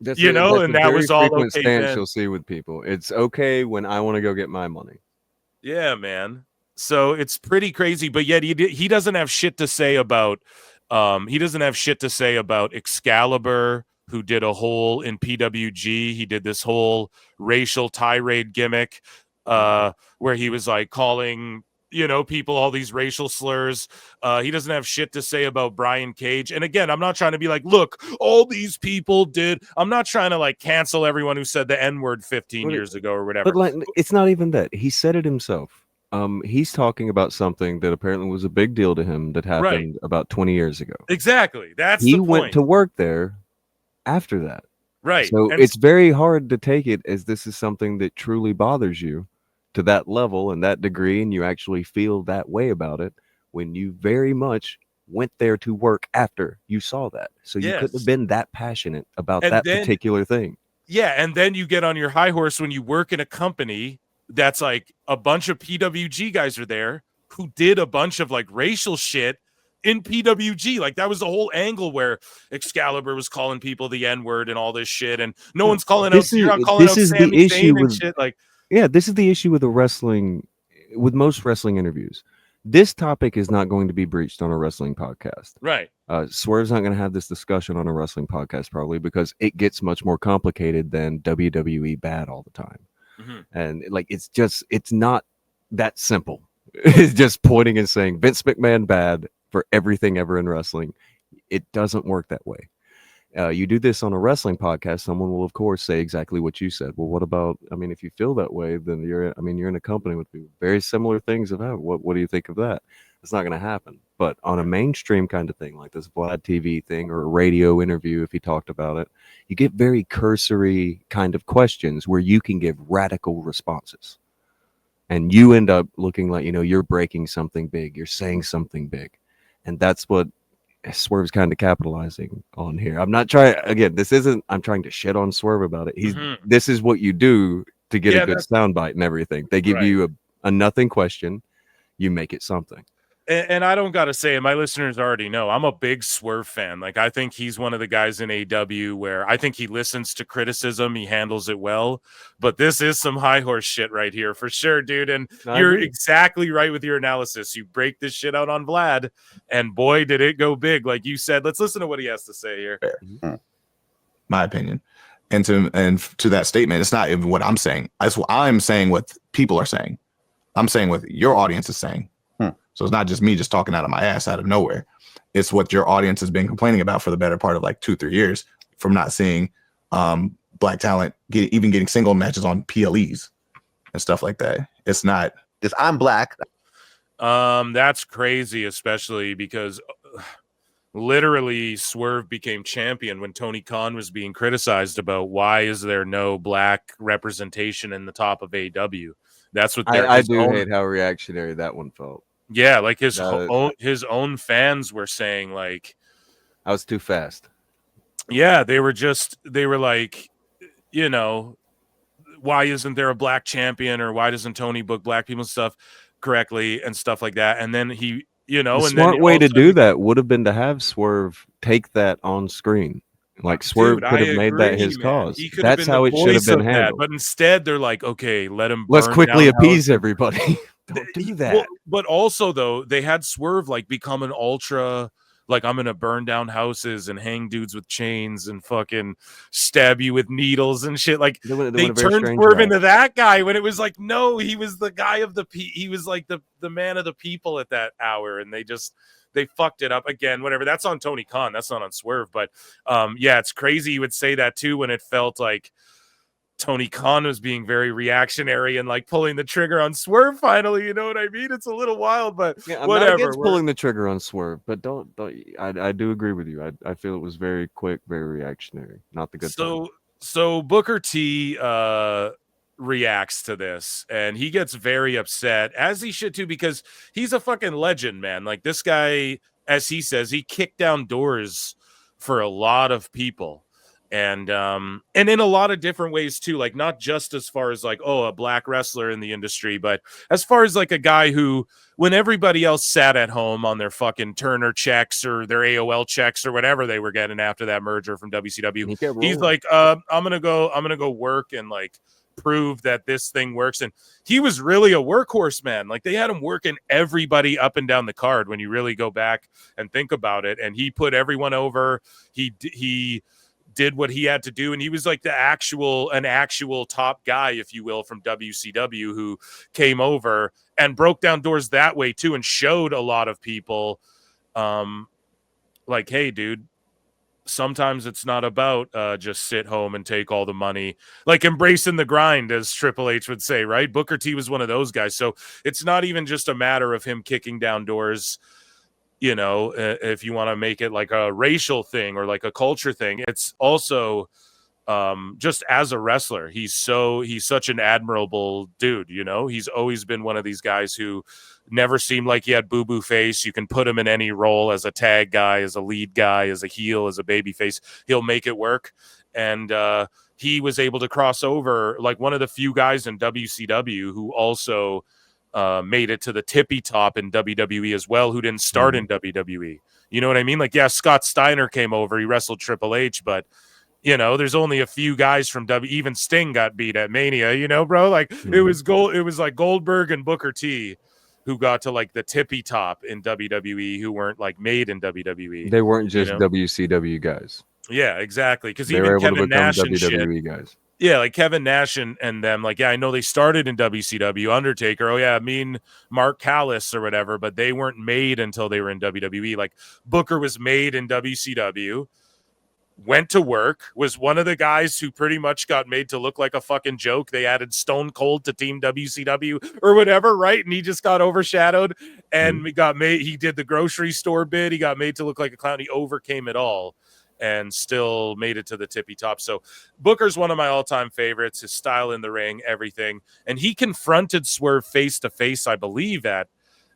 And that was all okay. Stance you'll see with people. It's okay when I want to go get my money. Yeah, man. So it's pretty crazy, but yet he doesn't have shit to say about. He doesn't have shit to say about Excalibur, who did a whole in PWG. He did this whole racial tirade gimmick where he was like calling, you know, people all these racial slurs. He doesn't have shit to say about Brian Cage. And again, I'm not trying to be like, look, all these people did. I'm not trying to like cancel everyone who said the N-word 15 years ago or whatever. But like, it's not even that. He said it himself. He's talking about something that apparently was a big deal to him that happened about 20 years ago. Exactly. He went to work there after that. Right. So it's very hard to take it as this is something that truly bothers you to that level and that degree, and you actually feel that way about it when you very much went there to work after you saw that. So you couldn't have been that passionate about that particular thing. Yeah, and then you get on your high horse when you work in a company that's like a bunch of PWG guys are there who did a bunch of like racial shit in PWG. Like that was the whole angle where Excalibur was calling people the N-word and all this shit, and no one's calling out. You're not calling out Sami Zayn and shit. Like, yeah, this is the issue with with most wrestling interviews. This topic is not going to be breached on a wrestling podcast. Right. Swerve's not going to have this discussion on a wrestling podcast probably because it gets much more complicated than WWE bad all the time. And like it's not that simple. It's just pointing and saying Vince McMahon bad for everything ever in wrestling. It doesn't work that way. You do this on a wrestling podcast, someone will of course say exactly what you said. Well, what about, I mean, if you feel that way, then you're in a company with very similar things about what do you think of that? It's not going to happen. But on a mainstream kind of thing, like this VladTV thing or a radio interview, if he talked about it, you get very cursory kind of questions where you can give radical responses. And you end up looking like, you're breaking something big. You're saying something big. And that's what Swerve's kind of capitalizing on here. I'm not trying, again, I'm trying to shit on Swerve about it. This is what you do to get a good soundbite and everything. They give you a nothing question. You make it something. And I don't got to say it, my listeners already know I'm a big Swerve fan. Like, I think he's one of the guys in AW where I think he listens to criticism. He handles it well. But this is some high horse shit right here for sure, dude. And you're exactly right with your analysis. You break this shit out on Vlad, and boy, did it go big. Like you said, let's listen to what he has to say here. My opinion. And to that statement, it's not even what I'm saying. I'm saying what people are saying. I'm saying what your audience is saying. So it's not just me just talking out of my ass out of nowhere. It's what your audience has been complaining about for the better part of like 2-3 years from not seeing black talent getting single matches on PLEs and stuff like that. It's not just I'm black. That's crazy, especially because literally Swerve became champion when Tony Khan was being criticized about why is there no black representation in the top of AW. That's what I do hate how reactionary that one felt. Yeah, like his own fans were saying, like, I was too fast. Yeah, they were like, why isn't there a black champion, or why doesn't Tony book black people and stuff correctly and stuff like that? And then he, the smart way to do that would have been to have Swerve take that on screen. Like Swerve could have made that his cause. That's how it should have been handled. But instead, they're like, okay, let's quickly appease everybody. Don't do that. Well, but also though, they had Swerve like become an ultra. Like, I'm gonna burn down houses and hang dudes with chains and fucking stab you with needles and shit. Like, They went a they very turned strange Swerve route. into that guy when it was like, no, he was the guy of he was like the man of the people at that hour, and they fucked it up again. Whatever. That's on Tony Khan. That's not on Swerve. But yeah, it's crazy you would say that too when it felt like Tony Khan was being very reactionary and like pulling the trigger on Swerve finally. You know what I mean? It's a little wild, but Yeah, I'm whatever. not against pulling the trigger on Swerve, but don't. I do agree with you. I feel it was very quick, very reactionary. Not the good part. So Booker T reacts to this and he gets very upset, as he should too, because he's a fucking legend, man. Like, this guy, as he says, he kicked down doors for a lot of people. And in a lot of different ways too, like not just as far as like, oh, a black wrestler in the industry, but as far as like a guy who, when everybody else sat at home on their fucking Turner checks or their AOL checks or whatever they were getting after that merger from WCW, he's like, I'm gonna go work and like prove that this thing works. And he was really a workhorse, man. Like, they had him working everybody up and down the card when you really go back and think about it. And he put everyone over. He did what he had to do, and he was like an actual top guy, if you will, from WCW, who came over and broke down doors that way too, and showed a lot of people like, hey dude, sometimes it's not about just sit home and take all the money, like embracing the grind, as Triple H would say, right? Booker T was one of those guys. So it's not even just a matter of him kicking down doors, you know, if you want to make it like a racial thing or like a culture thing. It's also just as a wrestler, he's such an admirable dude. You know, he's always been one of these guys who never seemed like he had boo-boo face. You can put him in any role, as a tag guy, as a lead guy, as a heel, as a baby face. He'll make it work. And he was able to cross over, like one of the few guys in WCW who also made it to the tippy top in WWE as well, who didn't start in WWE. You know what I mean? Like, yeah, Scott Steiner came over, he wrestled Triple H, but you know, there's only a few guys from even Sting got beat at Mania, you know, bro. Like, it was like Goldberg and Booker T who got to like the tippy top in WWE, who weren't like made in WWE. They weren't just, you know? WCW guys. Yeah, exactly. Because They were even able Kevin to become Nash and WWE shit, guys. yeah, like Kevin Nash and them, like, yeah, I know they started in WCW, Undertaker, oh yeah, I mean Mark Callis or whatever, but they weren't made until they were in WWE. Like, Booker was made in WCW, went to work, was one of the guys who pretty much got made to look like a fucking joke. They added Stone Cold to Team WCW or whatever, right? And he just got overshadowed, and he did the grocery store bit. He got made to look like a clown. He overcame it all and still made it to the tippy top. So Booker's one of my all-time favorites, his style in the ring, everything. And he confronted Swerve face-to-face, I believe, at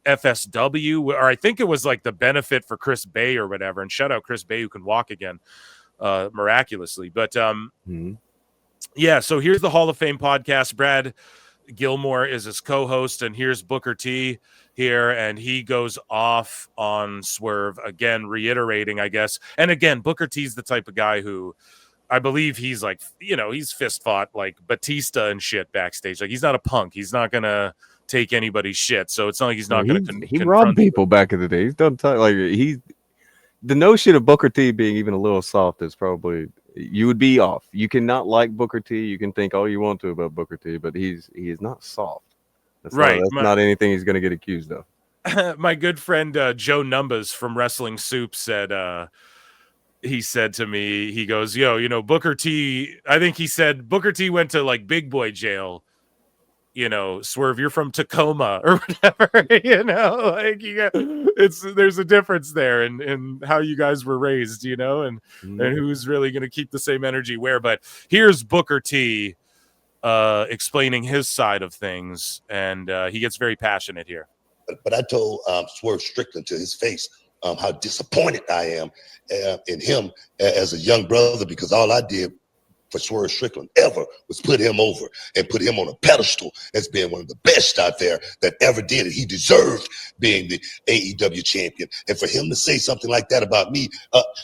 FSW, or I think it was like the benefit for Chris Bay or whatever. And shout out Chris Bay, who can walk again miraculously. But yeah, so here's the Hall of Fame podcast. Brad Gilmore is his co-host, and here's Booker T here, and he goes off on Swerve again, reiterating, I guess. And again, Booker T's the type of guy who, I believe he's like, you know, he's fist fought like Batista and shit backstage. Like, he's not a punk. He's not gonna take anybody's shit. So it's not like he's not gonna he robbed people back in the day. He's done like the notion of Booker T being even a little soft is probably, you would be off. You cannot like Booker T. You can think all you want to about Booker T, but he is not soft. That's right. Not anything he's going to get accused of. My good friend Joe Numbers from Wrestling Soup said, he said to me, he goes, yo, you know, Booker T, I think he said Booker T went to like big boy jail. You know, Swerve, you're from Tacoma or whatever, you know, like there's a difference there in how you guys were raised, you know, and who's really going to keep the same energy where. But here's Booker T explaining his side of things, and he gets very passionate here. But I told Swerve Strickland to his face how disappointed I am in him as a young brother, because all I did for Swerve Strickland ever was put him over and put him on a pedestal as being one of the best out there that ever did it. He deserved being the AEW champion. And for him to say something like that about me,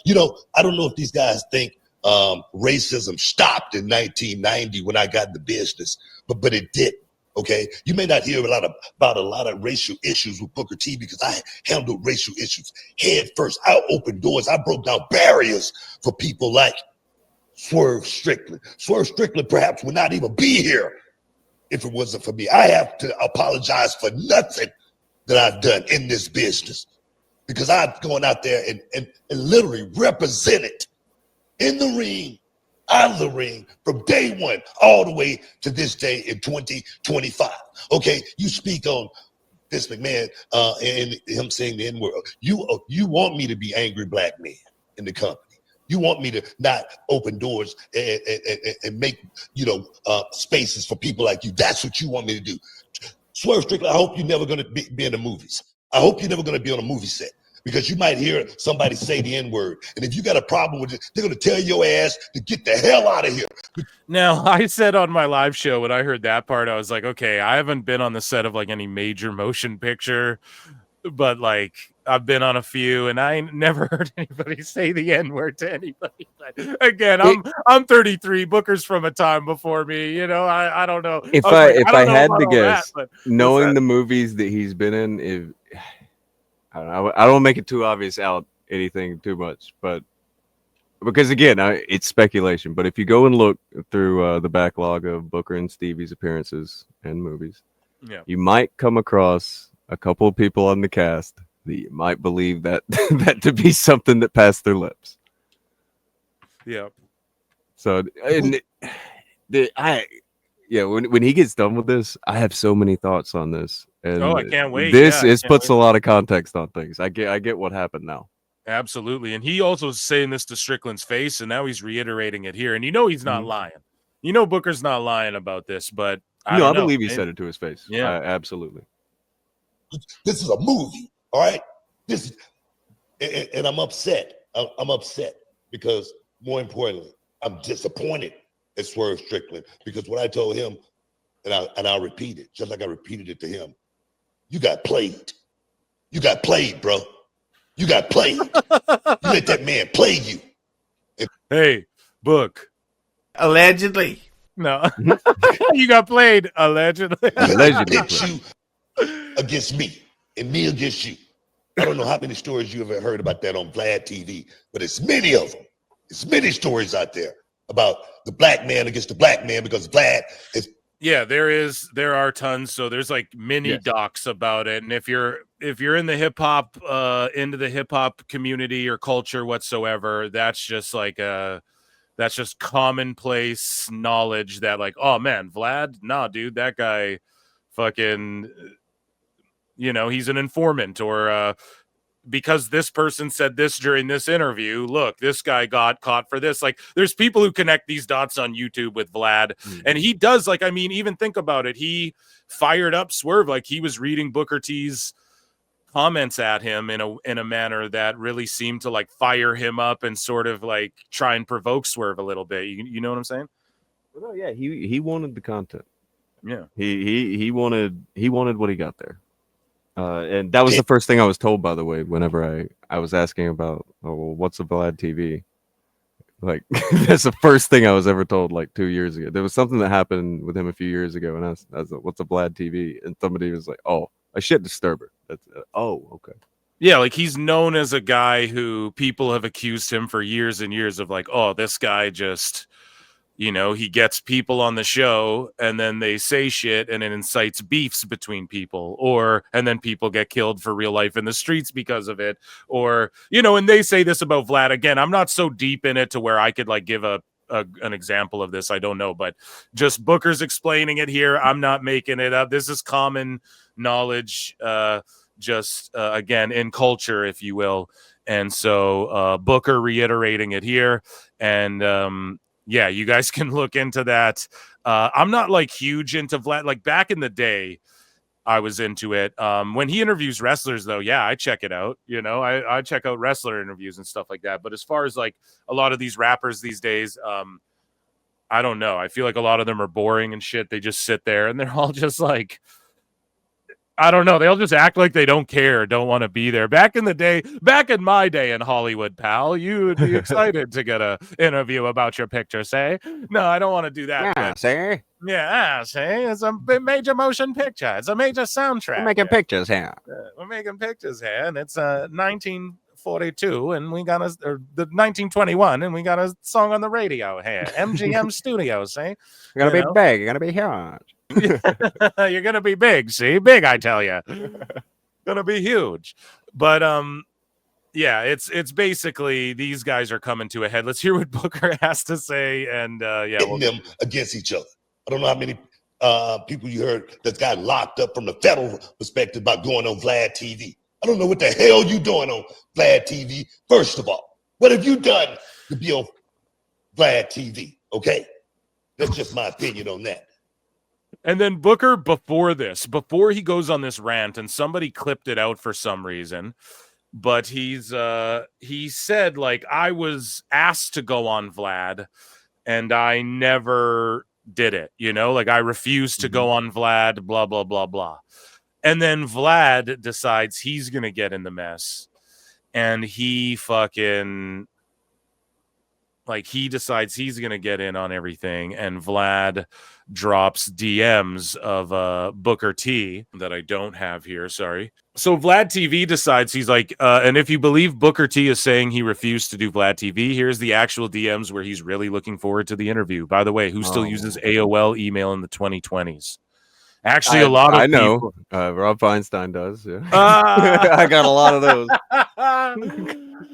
you know, I don't know if these guys think racism stopped in 1990 when I got in the business, but it did. Okay, you may not hear about a lot of racial issues with Booker T because I handled racial issues head first. I opened doors. I broke down barriers for people like Swerve Strickland. Swerve Strickland perhaps would not even be here if it wasn't for me. I have to apologize for nothing that I've done in this business because I've gone out there and literally represented in the ring, out of the ring, from day one all the way to this day in 2025. Okay, you speak on this McMahon and him saying the N-word. You want me to be angry black men in the company. You want me to not open doors and make, spaces for people like you. That's what you want me to do. Swerve Strickland, I hope you're never going to be in the movies. I hope you're never going to be on a movie set because you might hear somebody say the N-word. And if you got a problem with it, they're going to tell your ass to get the hell out of here. Now, I said on my live show when I heard that part, I was like, okay, I haven't been on the set of like any major motion picture, but like I've been on a few and I never heard anybody say the N-word to anybody. But again, I'm 33. Booker's from a time before me. I don't know. If I had to guess, but knowing the movies that he's been in, if I don't know, I don't make it too obvious out anything too much, but because again, it's speculation. But if you go and look through the backlog of Booker and Stevie's appearances and movies, you might come across a couple of people on the cast that you might believe that that to be something that passed their lips. Yeah. So when he gets done with this, I have so many thoughts on this. And I can't wait. This puts a lot of context on things. I get what happened now. Absolutely. And he also is saying this to Strickland's face, and now he's reiterating it here. And he's not lying. Booker's not lying about this, but I believe he said it to his face. Yeah, absolutely. This is a movie, all right? And I'm upset. I'm upset because, more importantly, I'm disappointed at Swerve Strickland because what I told him, and I'll repeat it, just like I repeated it to him. You got played. You got played, bro. You got played. You let that man play you. Hey, Book. Allegedly. No. You got played, allegedly. Allegedly. You against me and me against you. I don't know how many stories you ever heard about that on VladTV, but it's many of them. It's many stories out there about the black man against the black man because Vlad is. Yeah, there are tons. So there's like mini docs about it. And if you're in the hip hop, into the hip hop community or culture whatsoever, that's just commonplace knowledge that like, oh man, Vlad, nah, dude, that guy fucking, he's an informant or, because this person said this during this interview, look, this guy got caught for this. Like, there's people who connect these dots on YouTube with Vlad. And he does, even think about it. He fired up Swerve. Like, he was reading Booker T's comments at him in a manner that really seemed to, like, fire him up and sort of, like, try and provoke Swerve a little bit. You know what I'm saying? Well, no, yeah, he wanted the content. Yeah. He wanted what he got there. And that was the first thing I was told, by the way, whenever I was asking about, what's a VladTV? Like, that's the first thing I was ever told, like 2 years ago. There was something that happened with him a few years ago, and I was like, what's a VladTV? And somebody was like, oh, a shit disturber. That's okay. Yeah, like he's known as a guy who people have accused him for years and years of like, oh, this guy just... he gets people on the show and then they say shit and it incites beefs between people and then people get killed for real life in the streets because of it. Or, and they say this about Vlad. Again, I'm not so deep in it to where I could like give an example of this. I don't know, but just Booker's explaining it here. I'm not making it up. This is common knowledge, again, in culture, if you will. And so Booker reiterating it here. And, yeah, you guys can look into that. I'm not like huge into Vlad. Like back in the day, I was into it. When he interviews wrestlers, though, yeah, I check it out. I check out wrestler interviews and stuff like that. But as far as like a lot of these rappers these days, I don't know. I feel like a lot of them are boring and shit. They just sit there and they're all just like, I don't know. They'll just act like they don't care, don't want to be there. Back in my day in Hollywood, pal, you would be excited to get a interview about your picture, say? No, I don't want to do that. Yeah, see? Yeah, see? It's a major motion picture. It's a major soundtrack. We're making pictures here. We're making pictures here, and it's 1942, and we got the 1921, and we got a song on the radio here. MGM Studios, see? You're going to be big. You're going to be huge. You're gonna be big, see? Big, I tell you. Gonna be huge. But yeah, it's basically these guys are coming to a head. Let's hear what Booker has to say. And Hitting them against each other. I don't know how many people you heard that got locked up from the federal perspective about going on Vlad TV. I don't know what the hell you doing on Vlad TV. First of all, what have you done to be on Vlad TV? Okay, that's just my opinion on that. And then Booker, before he goes on this rant, and somebody clipped it out for some reason, but he said, like, I was asked to go on Vlad, and I never did it, like I refused to go on Vlad, blah, blah, blah, blah. And then Vlad decides he's going to get in the mess, and he decides he's going to get in on everything, and Vlad drops DMs of Booker T that I don't have here, sorry. So Vlad TV decides, he's like, and if you believe Booker T is saying he refused to do Vlad TV, here's the actual DMs where he's really looking forward to the interview. By the way, who still uses AOL email in the 2020s? Actually, a lot of people. Rob Feinstein does. Yeah. I got a lot of those.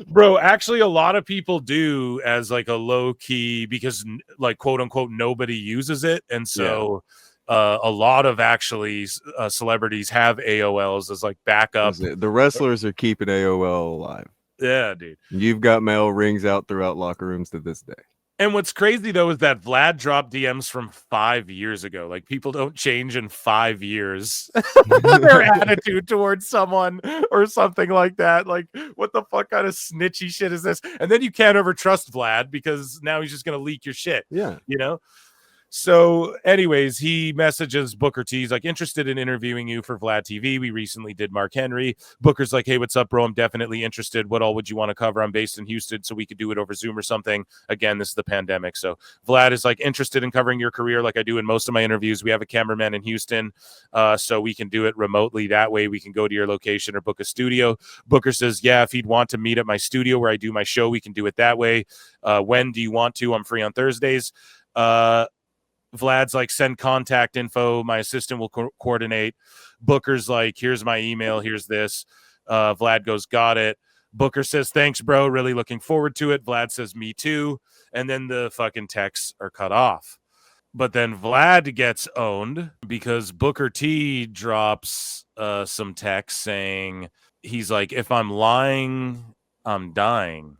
Bro, actually, a lot of people do as like a low key, because like quote unquote nobody uses it, and so a lot of actually celebrities have AOLs as like backup. The wrestlers are keeping AOL alive. Yeah, dude. You've got mail rings out throughout locker rooms to this day. And what's crazy, though, is that Vlad dropped DMs from 5 years ago. Like, people don't change in 5 years. Their attitude towards someone or something like that. Like, what the fuck kind of snitchy shit is this? And then you can't ever trust Vlad because now he's just going to leak your shit. Yeah. So anyways, he messages Booker T. He's like, interested in interviewing you for Vlad TV. We recently did Mark Henry. Booker's like, hey, what's up, bro? I'm definitely interested. What all would you want to cover? I'm based in Houston, so we could do it over Zoom or something. Again, this is the pandemic. So Vlad is like, interested in covering your career like I do in most of my interviews. We have a cameraman in Houston, so we can do it remotely. That way we can go to your location or book a studio. Booker says, yeah, if he'd want to meet at my studio where I do my show, we can do it that way. When do you want to? I'm free on Thursdays. Vlad's like, send contact info. My assistant will coordinate. Booker's like, here's my email. Here's this. Vlad goes, got it. Booker says, thanks, bro. Really looking forward to it. Vlad says, me too. And then the fucking texts are cut off. But then Vlad gets owned because Booker T drops some text saying, he's like, if I'm lying, I'm dying.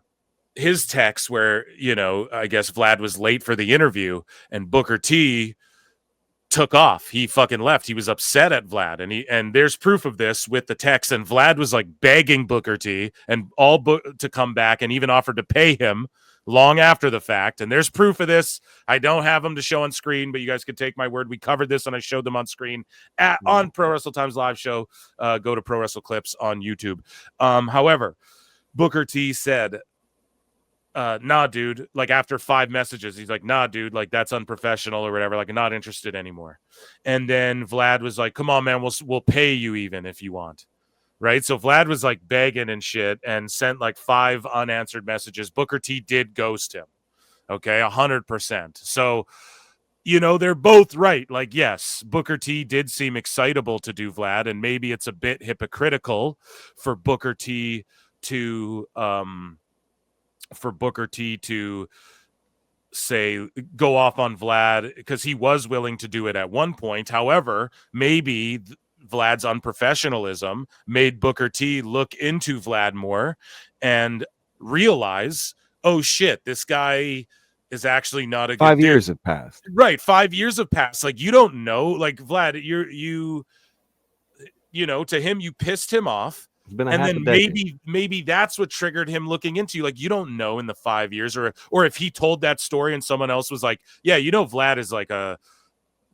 His text where, I guess Vlad was late for the interview and Booker T took off. He fucking left. He was upset at Vlad, and there's proof of this with the text. And Vlad was like begging Booker T and to come back, and even offered to pay him long after the fact. And there's proof of this. I don't have them to show on screen, but you guys could take my word. We covered this and I showed them on screen on Pro Wrestle Times live show. Go to Pro Wrestle Clips on YouTube. However, Booker T said, nah, dude, like after 5 messages, he's like, nah, dude, like that's unprofessional or whatever. Like, I'm not interested anymore. And then Vlad was like, come on, man, we'll pay you even if you want. Right. So Vlad was like begging and shit and sent like 5 unanswered messages. Booker T did ghost him. Okay. 100%. So, they're both right. Like, yes, Booker T did seem excitable to do Vlad, and maybe it's a bit hypocritical for Booker T to say go off on Vlad because he was willing to do it at one point. However, maybe Vlad's unprofessionalism made Booker T look into Vlad more and realize, oh shit, this guy is actually not a good 5 dude. years have passed. Right, 5 years have passed. Like, you don't know. Like, Vlad, to him, you pissed him off. And then maybe that's what triggered him looking into you. Like, you don't know in the 5 years, or if he told that story and someone else was like, yeah, Vlad is like a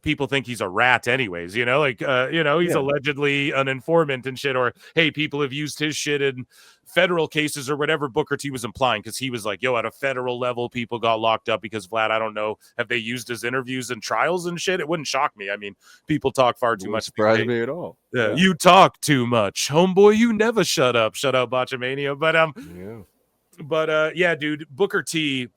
people think he's a rat anyways, you know, like he's allegedly an informant and shit, or hey, people have used his shit in federal cases or whatever Booker T was implying, because he was like, yo, at a federal level people got locked up because Vlad, I don't know, have they used his interviews and trials and shit? It wouldn't shock me. I mean, people talk far too much. Surprise me at all. Yeah, you talk too much, homeboy. You never shut up, Botchamania. But yeah, dude, Booker T,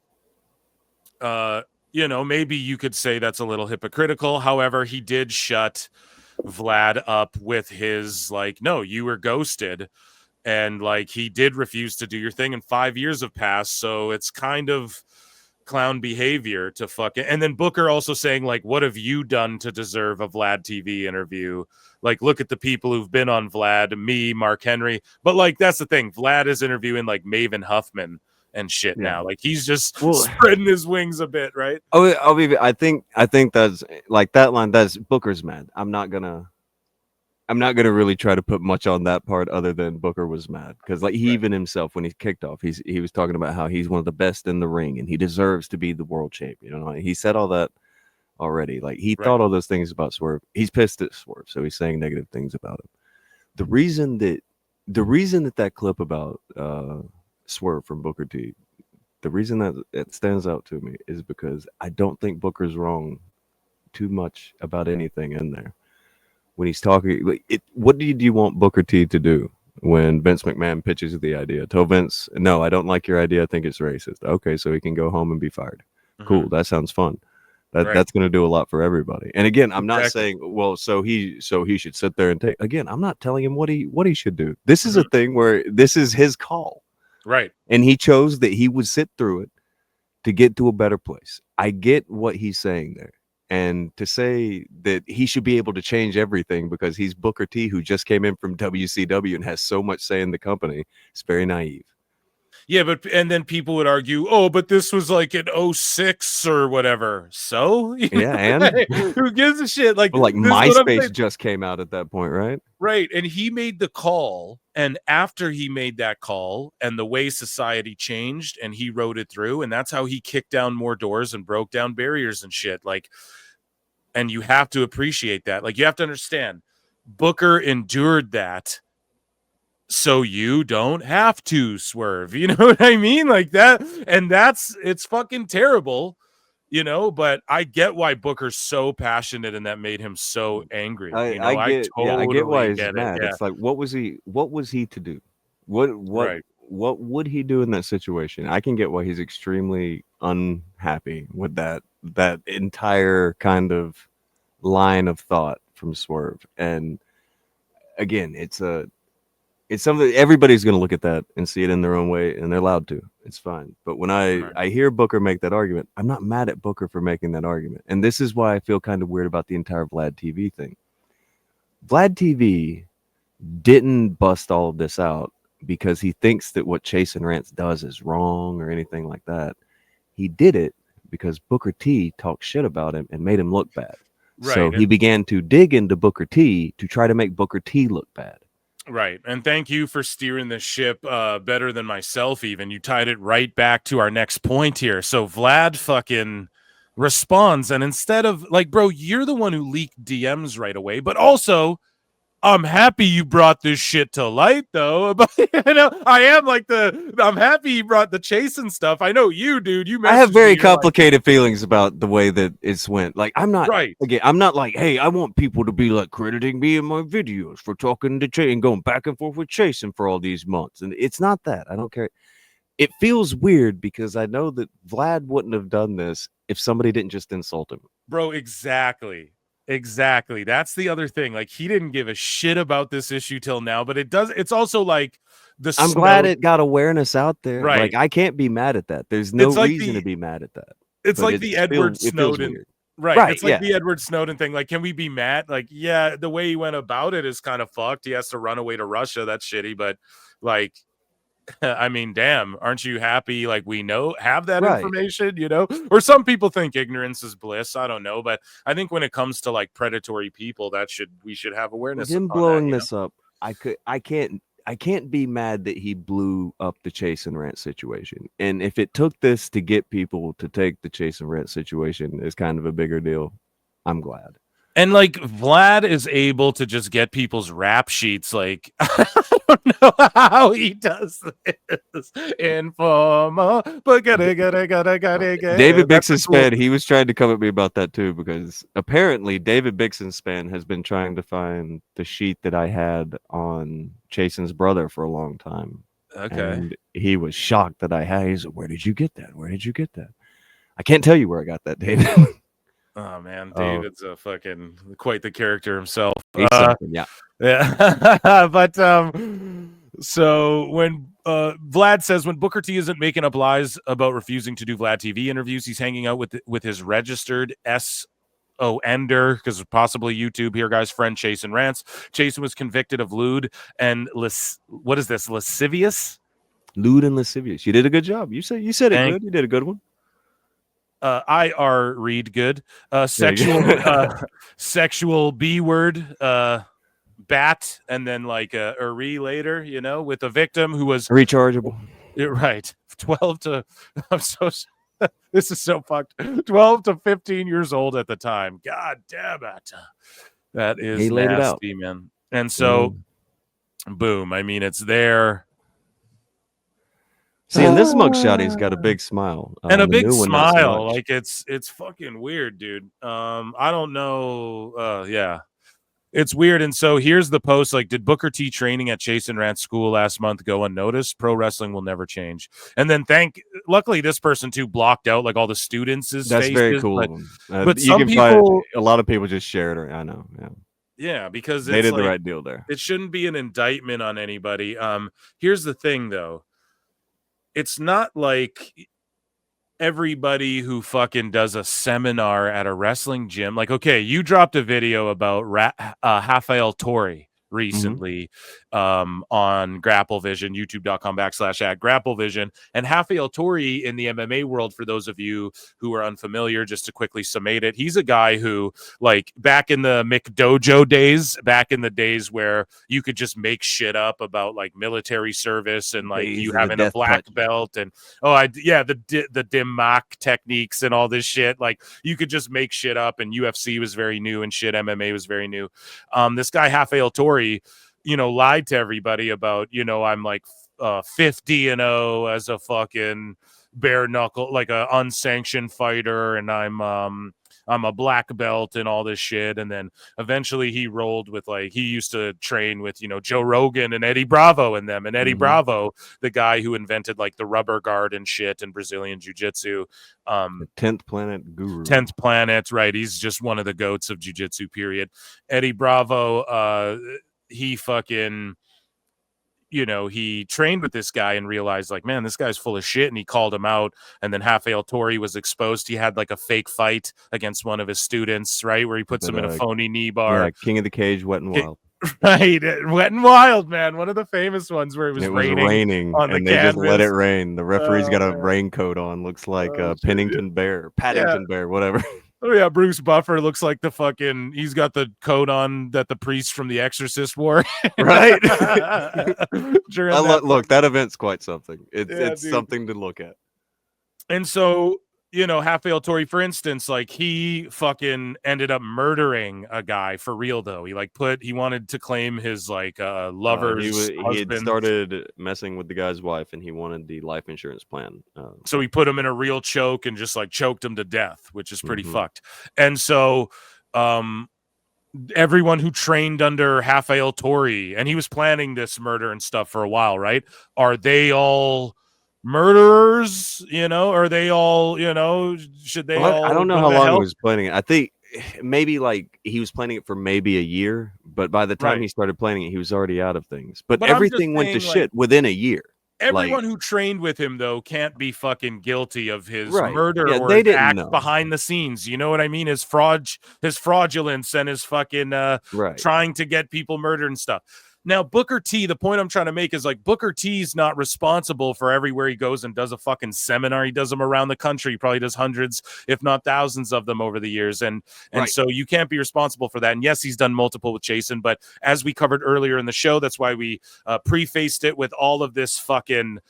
maybe you could say that's a little hypocritical. However, he did shut Vlad up with his like, no, you were ghosted, and like he did refuse to do your thing, and 5 years have passed, so it's kind of clown behavior to fuck it. And then Booker also saying like, what have you done to deserve a VladTV interview? Like, look at the people who've been on Vlad, me, Mark Henry. But like, that's the thing, Vlad is interviewing like Maven Huffman and shit now. Like, he's just spreading his wings a bit, right? I think that's like that line. That's Booker's mad. I'm not gonna really try to put much on that part other than Booker was mad, because like he even himself, when he kicked off, he was talking about how he's one of the best in the ring and he deserves to be the world champion. You know, he said all that already. Like he thought all those things about Swerve. He's pissed at Swerve, so he's saying negative things about him. The reason that clip about Swerve from Booker T, the reason that it stands out to me is because I don't think Booker's wrong too much about anything in there. When he's talking, like, what did you want Booker T to do when Vince McMahon pitches the idea? Tell Vince, no, I don't like your idea. I think it's racist. Okay, so he can go home and be fired. Cool, that sounds fun. That's going to do a lot for everybody. And again, I'm not saying, well, so he should sit there and take. Again, I'm not telling him what he should do. This is a thing where this is his call, right? And he chose that he would sit through it to get to a better place. I get what he's saying there. And to say that he should be able to change everything because he's Booker T, who just came in from WCW and has so much say in the company, it's very naive. Yeah, and then people would argue, oh, but this was like an 06 or whatever. So yeah, and who gives a shit? Like MySpace just came out at that point, right? Right. And he made the call. And after he made that call and the way society changed and he wrote it through, and that's how he kicked down more doors and broke down barriers and shit. Like, and you have to appreciate that. Like, you have to understand, Booker endured that so you don't have to, Swerve. You know what I mean? Like that. And it's fucking terrible, but I get why Booker's so passionate and that made him so angry. I get why he's mad. It's like, what was he to do? What would he do in that situation? I can get why he's extremely unhappy with that entire kind of line of thought from Swerve. And again, it's something everybody's going to look at that and see it in their own way, and they're allowed to. It's fine. But when I hear Booker make that argument, I'm not mad at Booker for making that argument. And this is why I feel kind of weird about the entire VladTV thing. VladTV didn't bust all of this out because he thinks that what Chasyn Rance does is wrong or anything like that. He did it because Booker T talked shit about him and made him look bad. Right. So he began to dig into Booker T to try to make Booker T look bad. Right. And thank you for steering the ship better than myself even. You tied it right back to our next point here. So Vlad fucking responds, and instead of like, bro, you're the one who leaked DMs right away, but also I'm happy you brought this shit to light, though. But I'm happy you brought the Chasyn stuff. I know you, dude. I have very complicated feelings about the way that it's went. Like, I'm not again. I'm not like, hey, I want people to be like crediting me in my videos for talking to Chasyn and going back and forth with Chasyn for all these months. And it's not that. I don't care. It feels weird because I know that Vlad wouldn't have done this if somebody didn't just insult him, bro. Exactly. That's the other thing. Like, he didn't give a shit about this issue till now, but it's also like I'm glad it got awareness out there. Right. Like, I can't be mad at that. There's no reason to be mad at that. It's like the Edward Snowden. Right. It's like the Edward Snowden thing. Like, can we be mad? Like, yeah, the way he went about it is kind of fucked. He has to run away to Russia. That's shitty. But like, I mean, damn, aren't you happy? Like, we have that information, or some people think ignorance is bliss. I don't know. But I think when it comes to like predatory people, we should have awareness. Him blowing this up, I can't be mad that he blew up the Chasyn Rance situation. And if it took this to get people to take the Chasyn Rance situation as kind of a bigger deal, I'm glad. And like Vlad is able to just get people's rap sheets. Like I don't know how he does this. Informer, but gotta. David Bixen's fan, he was trying to come at me about that too, because apparently David Bixen's fan has been trying to find the sheet that I had on Chasyn's brother for a long time. Okay. And he was shocked that I had. He's like, where did you get that? Where did you get that? I can't tell you where I got that, David. Oh man, David's a fucking quite the character himself. Yeah. But so when Vlad says when Booker T isn't making up lies about refusing to do VladTV interviews, he's hanging out with his registered ender, because possibly YouTube here, guys, friend Chasyn Rance. Chasyn was convicted of lewd and what is this? Lascivious? Lewd and lascivious. You did a good job. You said it good. You did a good one. IR read good. Sexual B word, bat, and then like a re later, you know, with a victim who was rechargeable. Right. 12 to I'm so this is so fucked. 12 to 15 years old at the time. God damn it. That is he laid nasty, it out, man. And so boom. I mean, it's there. See, in this mugshot, he's got a big smile. And a big new one, not so smile. much. Like it's fucking weird, dude. I don't know. Yeah. It's weird. And so here's the post. Like, did Booker T training at Chasyn Rance school last month go unnoticed? Pro wrestling will never change. And then luckily this person too blocked out like all the students' That's faces, very cool. But you some can people, find a lot of people just shared it. I know. Yeah. Yeah, because they it's did like, the right deal there. It shouldn't be an indictment on anybody. Here's the thing though. It's not like everybody who fucking does a seminar at a wrestling gym. Like, okay, you dropped a video about Rafael Torre recently on GrappleVision, youtube.com/@GrappleVision. And Rafael Torre in the MMA world, for those of you who are unfamiliar, just to quickly summate it, he's a guy who, like, back in the McDojo days, back in the days where you could just make shit up about like military service and like you having a black belt and the dim mock techniques and all this shit. Like you could just make shit up, and UFC was very new and shit. MMA was very new. This guy Rafael Torre, you know, lied to everybody about, you know, I'm like 50-0 as a fucking bare knuckle, like a unsanctioned fighter, and I'm a black belt and all this shit. And then eventually he rolled with, like, he used to train with, you know, Joe Rogan and Eddie Bravo and them. And Eddie Bravo, the guy who invented like the rubber guard and shit and Brazilian jiu-jitsu. The 10th Planet guru. 10th Planet, right? He's just one of the goats of jiu-jitsu, period. Eddie Bravo, he fucking, you know, he trained with this guy and realized, like, man, this guy's full of shit, and he called him out. And then Rafael Torre was exposed. He had like a fake fight against one of his students, right, where he puts him in a phony knee bar. Yeah, King of the Cage, Wet and Wild. Right, Wet and Wild, man. One of the famous ones where it was raining on and the they canvas. just let it rain. The referee's got a raincoat on, looks like Paddington Bear, whatever. Oh yeah, Bruce Buffer looks like the fucking. He's got the coat on that the priest from The Exorcist wore, right? Look, that event's quite something. It's something to look at. And so, you know, Rafael Torre, for instance, like he fucking ended up murdering a guy for real, though. He wanted to claim his like lover's he had started messing with the guy's wife, and he wanted the life insurance plan. So he put him in a real choke and just like choked him to death, which is pretty fucked. And so everyone who trained under Rafael Torre, and he was planning this murder and stuff for a while, right? Are they all murderers? You know, are they all, you know, should they all? I don't know how long he was planning it. I think maybe like he was planning it for maybe a year, but by the time he started planning it, he was already out of things. But everything went to shit within a year. Everyone who trained with him, though, can't be fucking guilty of his murder or they his didn't act know. behind the scenes. You know what I mean? His fraudulence and his fucking trying to get people murdered and stuff. Now, Booker T, the point I'm trying to make is like Booker T's not responsible for everywhere he goes and does a fucking seminar. He does them around the country. He probably does hundreds, if not thousands of them over the years. And so you can't be responsible for that. And yes, he's done multiple with Chasyn, but as we covered earlier in the show, that's why we prefaced it with all of this fucking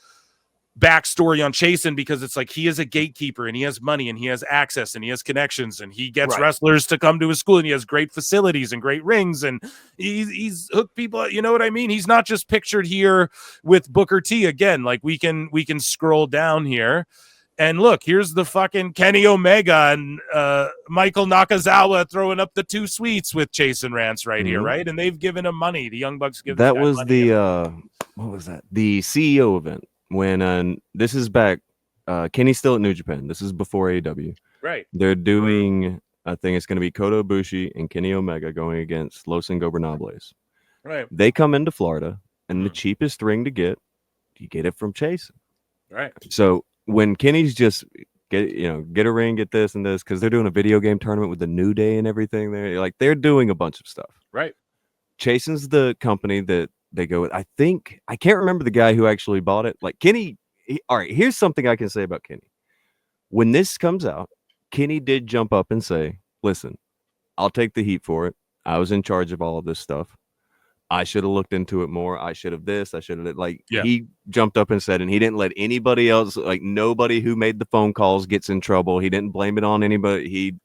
backstory on Chasyn, because it's like he is a gatekeeper and he has money and he has access and he has connections and he gets wrestlers to come to his school and he has great facilities and great rings and he's hooked people. You know what I mean? He's not just pictured here with Booker T again. Like we can scroll down here and look, here's the fucking Kenny Omega and Michael Nakazawa throwing up the 2 sweets with Chasyn Rance right here, right? And they've given him money. The Young Bucks give that was money. What was that? The CEO event. When this is back, Kenny's still at New Japan. This is before AEW. Right. They're doing, I think it's going to be Kota Ibushi and Kenny Omega going against Los Ingobernables. Right. They come into Florida, and the cheapest ring to get, you get it from Chasyn. Right. So when Kenny's just get a ring, get this and this, because they're doing a video game tournament with the New Day and everything. They're doing a bunch of stuff. Right. Chasyn's the company that they go with. I can't remember the guy who actually bought it. Like Kenny. All right, here's something I can say about Kenny. When this comes out, Kenny did jump up and say, listen, I'll take the heat for it. I was in charge of all of this stuff. I should have looked into it more. I should have this. I should have He jumped up and said, and he didn't let anybody else, like nobody who made the phone calls gets in trouble. He didn't blame it on anybody.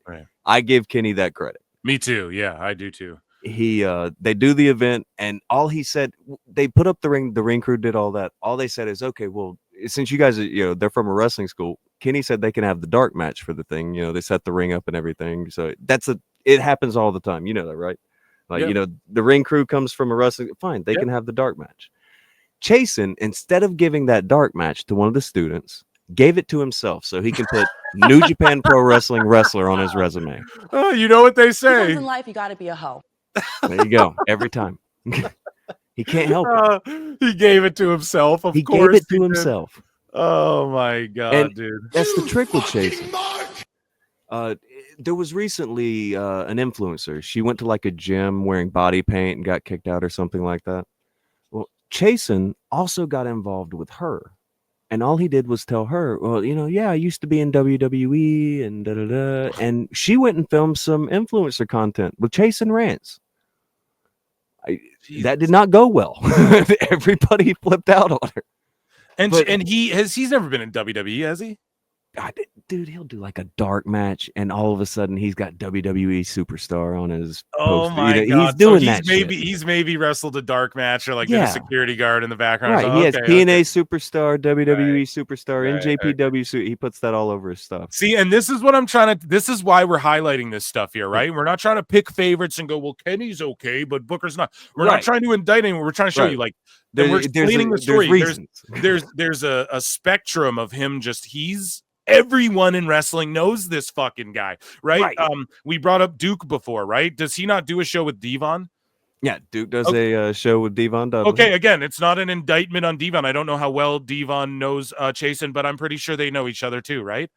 I give Kenny that credit. Me too. Yeah, I do too. They do the event, and all he said, they put up the ring crew did all that. All they said is, okay, well, since you guys are, they're from a wrestling school, Kenny said they can have the dark match for the thing. They set the ring up and everything. So it happens all the time. You know that, right? Like, the ring crew comes from a wrestling, fine, they can have the dark match. Chasyn, instead of giving that dark match to one of the students, gave it to himself so he can put New Japan Pro Wrestling wrestler on his resume. Oh, you know what they say. In life, you got to be a hoe. There you go. Every time. He can't help it. He gave it to himself. Of course, he gave it to himself. Oh my god, dude! That's the trick with Chasyn. There was recently an influencer. She went to like a gym wearing body paint and got kicked out or something like that. Well, Chasyn also got involved with her. And all he did was tell her, well, I used to be in WWE and da-da-da. And she went and filmed some influencer content with Chasyn Rance. That did not go well. Everybody flipped out on her. And he's never been in WWE, has he? Dude, he'll do like a dark match, and all of a sudden he's got WWE superstar on his Oh poster. my god! He's doing so that. He's maybe wrestled a dark match or like did a security guard in the background. Right, he has TNA superstar, WWE superstar, NJPW suit. He puts that all over his stuff. See, and this is what I'm trying to. This is why we're highlighting this stuff here, right? We're not trying to pick favorites and go, well, Kenny's okay, but Booker's not. We're not trying to indict anyone. We're trying to show you, like, we're explaining the story. There's a spectrum of him. Everyone in wrestling knows this fucking guy, right? We brought up Duke before, right? Does he not do a show with Devon? Yeah, Duke does a show with Devon Dudley. Okay, again, it's not an indictment on Devon. I don't know how well Devon knows Chasyn, but I'm pretty sure they know each other too, right?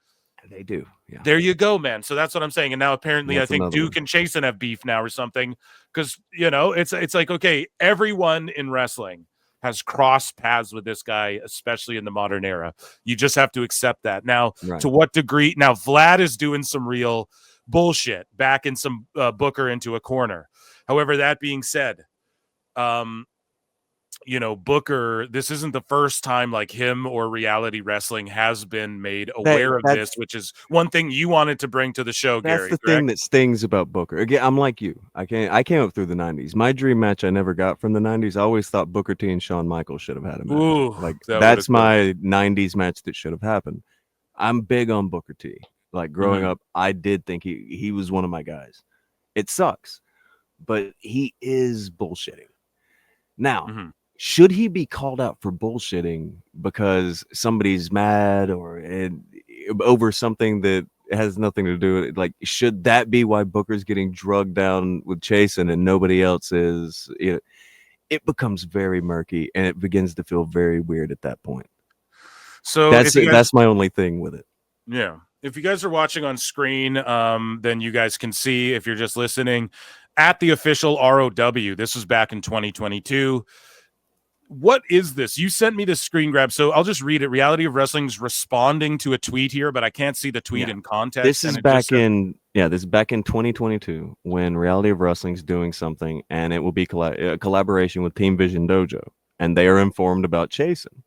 They do. Yeah. There you go, man. So that's what I'm saying. And now apparently I think Duke one. and Chasyn have beef now or something, because it's like, okay, everyone in wrestling has crossed paths with this guy, especially in the modern era. You just have to accept that. Now, to what degree? Now, Vlad is doing some real bullshit, backing some Booker into a corner. However, that being said, Booker, this isn't the first time like him or reality wrestling has been made aware of this, which is one thing you wanted to bring to the show, Gary. That's the thing that stings about Booker. Again, I'm like you. I came up through the 90s. My dream match I never got from the 90s. I always thought Booker T and Shawn Michaels should have had a match. Ooh, that's my 90s match that should have happened. I'm big on Booker T. Like growing up, I did think he was one of my guys. It sucks, but he is bullshitting. Now, should he be called out for bullshitting because somebody's mad or over something that has nothing to do with it? Like, should that be why Booker's getting drugged down with Chasyn and nobody else is? It becomes very murky and it begins to feel very weird at that point. So that's my only thing with it. Yeah. If you guys are watching on screen, then you guys can see, if you're just listening, at the official ROW, this was back in 2022. What is this? You sent me this screen grab, so I'll just read it. Reality of Wrestling's responding to a tweet here, but I can't see the tweet in context. This is back in 2022 when Reality of Wrestling's doing something, and it will be a collaboration with Team Vision Dojo, and they are informed about Chasyn.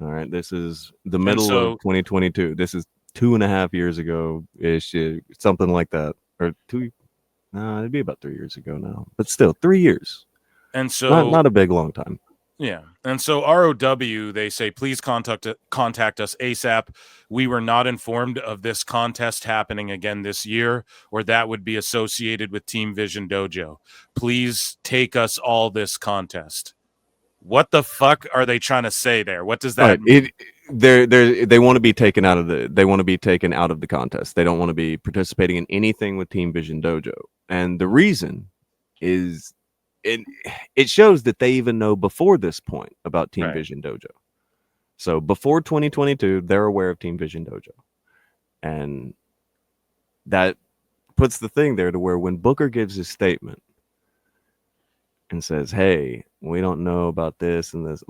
All right, this is the middle so- of 2022. This is 2.5 years ago ish, something like that, or two. No, it'd be about 3 years ago now, but still 3 years. And so Not a big long time. Yeah. And so ROW, they say, please contact us ASAP. We were not informed of this contest happening again this year, or that would be associated with Team Vision Dojo. Please take us all this contest. What the fuck are they trying to say there? What does that mean? They want to be taken out of the contest. They don't want to be participating in anything with Team Vision Dojo. And the reason is it shows that they even know before this point about Team Vision Dojo. So before 2022, they're aware of Team Vision Dojo. And that puts the thing there to where when Booker gives his statement and says, hey, we don't know about this and this.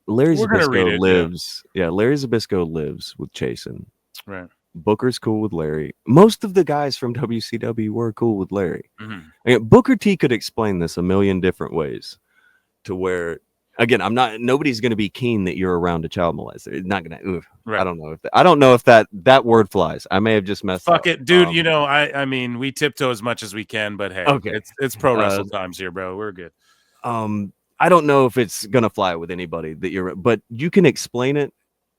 Larry Zbyszko lives. Yeah, Larry Zbyszko lives with Chasyn. Right. Booker's cool with Larry. Most of the guys from WCW were cool with Larry. Mm-hmm. Again, Booker T could explain this a million different ways to where, again, nobody's going to be keen that you're around a child molester. It's not going to, right. I don't know if that word flies. I may have just messed up. Fuck it, dude. I mean, we tiptoe as much as we can, but hey, okay. It's pro wrestle times here, bro. We're good. I don't know if it's going to fly with anybody but you can explain it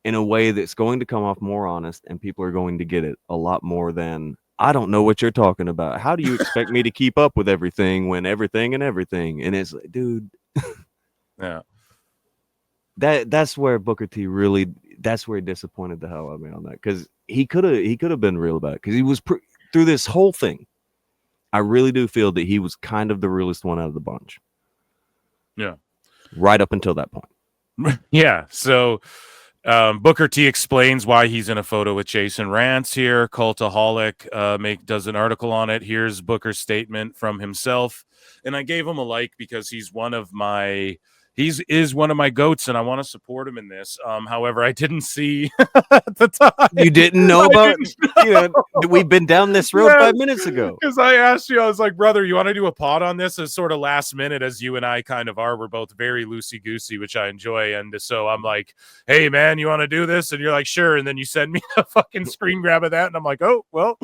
in a way that's going to come off more honest, and people are going to get it a lot more than, I don't know what you're talking about. How do you expect me to keep up with everything when everything? And it's like, dude. Yeah. That's where Booker T that's where he disappointed the hell out of me on that, because he could have been real about it, because he was through this whole thing. I really do feel that he was kind of the realest one out of the bunch. Yeah. Right up until that point. Yeah. So Booker T explains why he's in a photo with Chasyn Rance here. Cultaholic does an article on it. Here's Booker's statement from himself. And I gave him a like because he's one of my goats, and I want to support him in this. However, I didn't see at the time. You didn't know about it? We've been down this road 5 minutes ago. Because I asked you, I was like, brother, you want to do a pod on this? As sort of last minute, as you and I kind of are. We're both very loosey-goosey, which I enjoy. And so I'm like, hey, man, you want to do this? And you're like, sure. And then you send me a fucking screen grab of that. And I'm like, oh, well.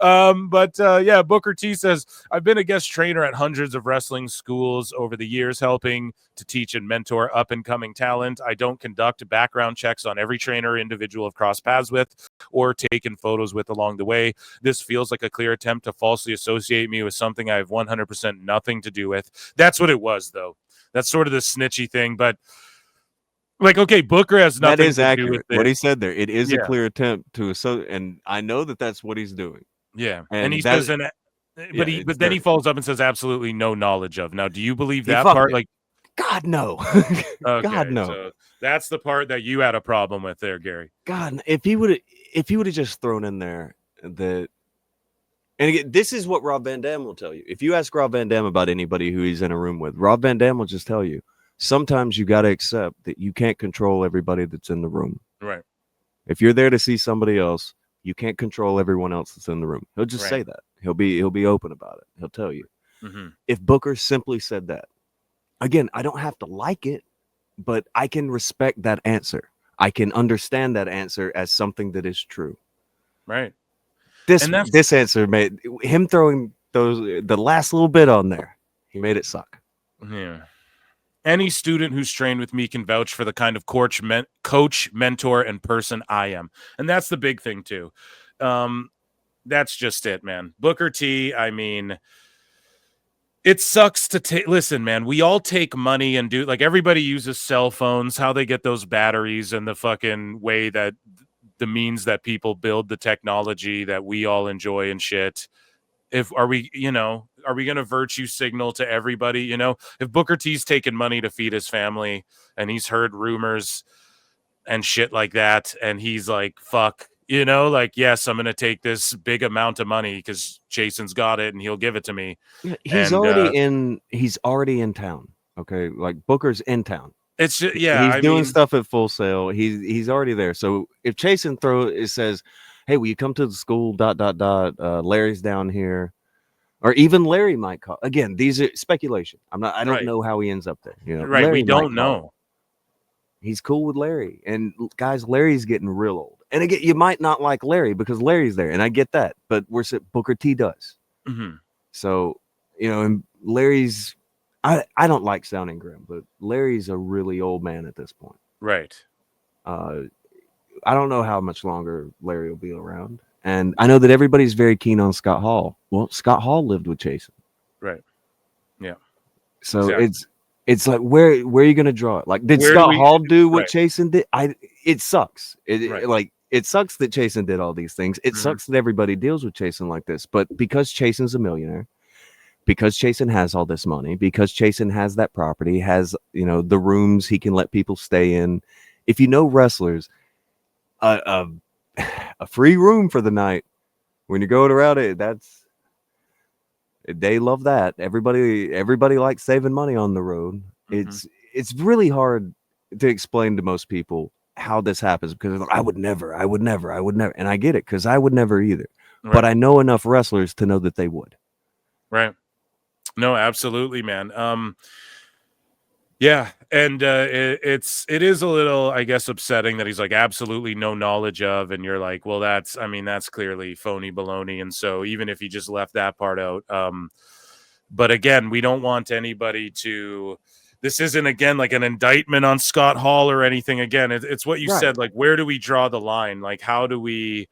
Yeah, Booker T says, I've been a guest trainer at hundreds of wrestling schools over the years, helping to teach and mentor up-and-coming talent. I don't conduct background checks on every trainer or individual I've crossed paths with or taken photos with along the way. This feels like a clear attempt to falsely associate me with something I have 100% nothing to do with. That's what it was, though. That's sort of the snitchy thing, but like, okay, Booker has nothing that is to accurate. do with it. What he said there. It is a clear attempt to associate, and I know that that's what he's doing. Yeah, and he says, but then he follows up and says, absolutely no knowledge of. Now, do you believe that part? Like, God no. Okay, God no. So that's the part that you had a problem with there, Gary. God, if he would have just thrown in there that, and again, this is what Rob Van Dam will tell you. If you ask Rob Van Dam about anybody who he's in a room with, Rob Van Dam will just tell you, sometimes you got to accept that you can't control everybody that's in the room. Right. If you're there to see somebody else, you can't control everyone else that's in the room. He'll just say that. He'll be open about it. He'll tell you. Mm-hmm. If Booker simply said that, again, I don't have to like it, but I can respect that answer. I can understand that answer as something that is true. Right. This answer made him throwing the last little bit on there. He made it suck. Yeah. Any student who's trained with me can vouch for the kind of coach, mentor, and person I am. And that's the big thing, too. That's just it, man. Booker T, I mean, it sucks to take. Listen, man, we all take money and do, like, everybody uses cell phones, how they get those batteries, and the fucking way that the means that people build the technology that we all enjoy and shit. Are we going to virtue signal to everybody? If Booker T's taking money to feed his family and he's heard rumors and shit like that, and he's like, fuck, yes, I'm going to take this big amount of money because Chasyn's got it and he'll give it to me. Yeah, he's already in town. Okay. Like, Booker's in town. It's just, he's doing stuff at Full Sail. He's already there. So if Chasyn says, hey, will you come to the school, ... Larry's down here, or even Larry might call. Again, these are speculation. I don't know how he ends up there. Right. Larry we don't know. He's cool with Larry. And guys, Larry's getting real old. And again, you might not like Larry because Larry's there, and I get that. But Booker T does. Mm-hmm. So, and Larry's, I don't like sounding grim, but Larry's a really old man at this point. Right. I don't know how much longer Larry will be around. And I know that everybody's very keen on Scott Hall. Well, Scott Hall lived with Chasyn. Right. Yeah. So Exactly. it's like, where are you going to draw it? Like, did Scott Hall do what Chasyn did? It sucks. It sucks that Chasyn did all these things. It sucks that everybody deals with Chasyn like this. But because Chasyn's a millionaire, because Chasyn has all this money, because Chasyn has that property, has, the rooms he can let people stay in. If you know wrestlers, a free room for the night when you're going around it, they love that. Everybody likes saving money on the road. It's really hard to explain to most people how this happens, because I would never, and I get it, because I would never either. Right. But I know enough wrestlers to know that they would. Right. No, absolutely, man. Yeah, and it is a little, I guess, upsetting that he's like absolutely no knowledge of, and you're like, well, that's clearly phony baloney. And so even if he just left that part out, but again, we don't want anybody to. This isn't, again, like an indictment on Scott Hall or anything. Again, it's what you said. Like, where do we draw the line? Like, how do we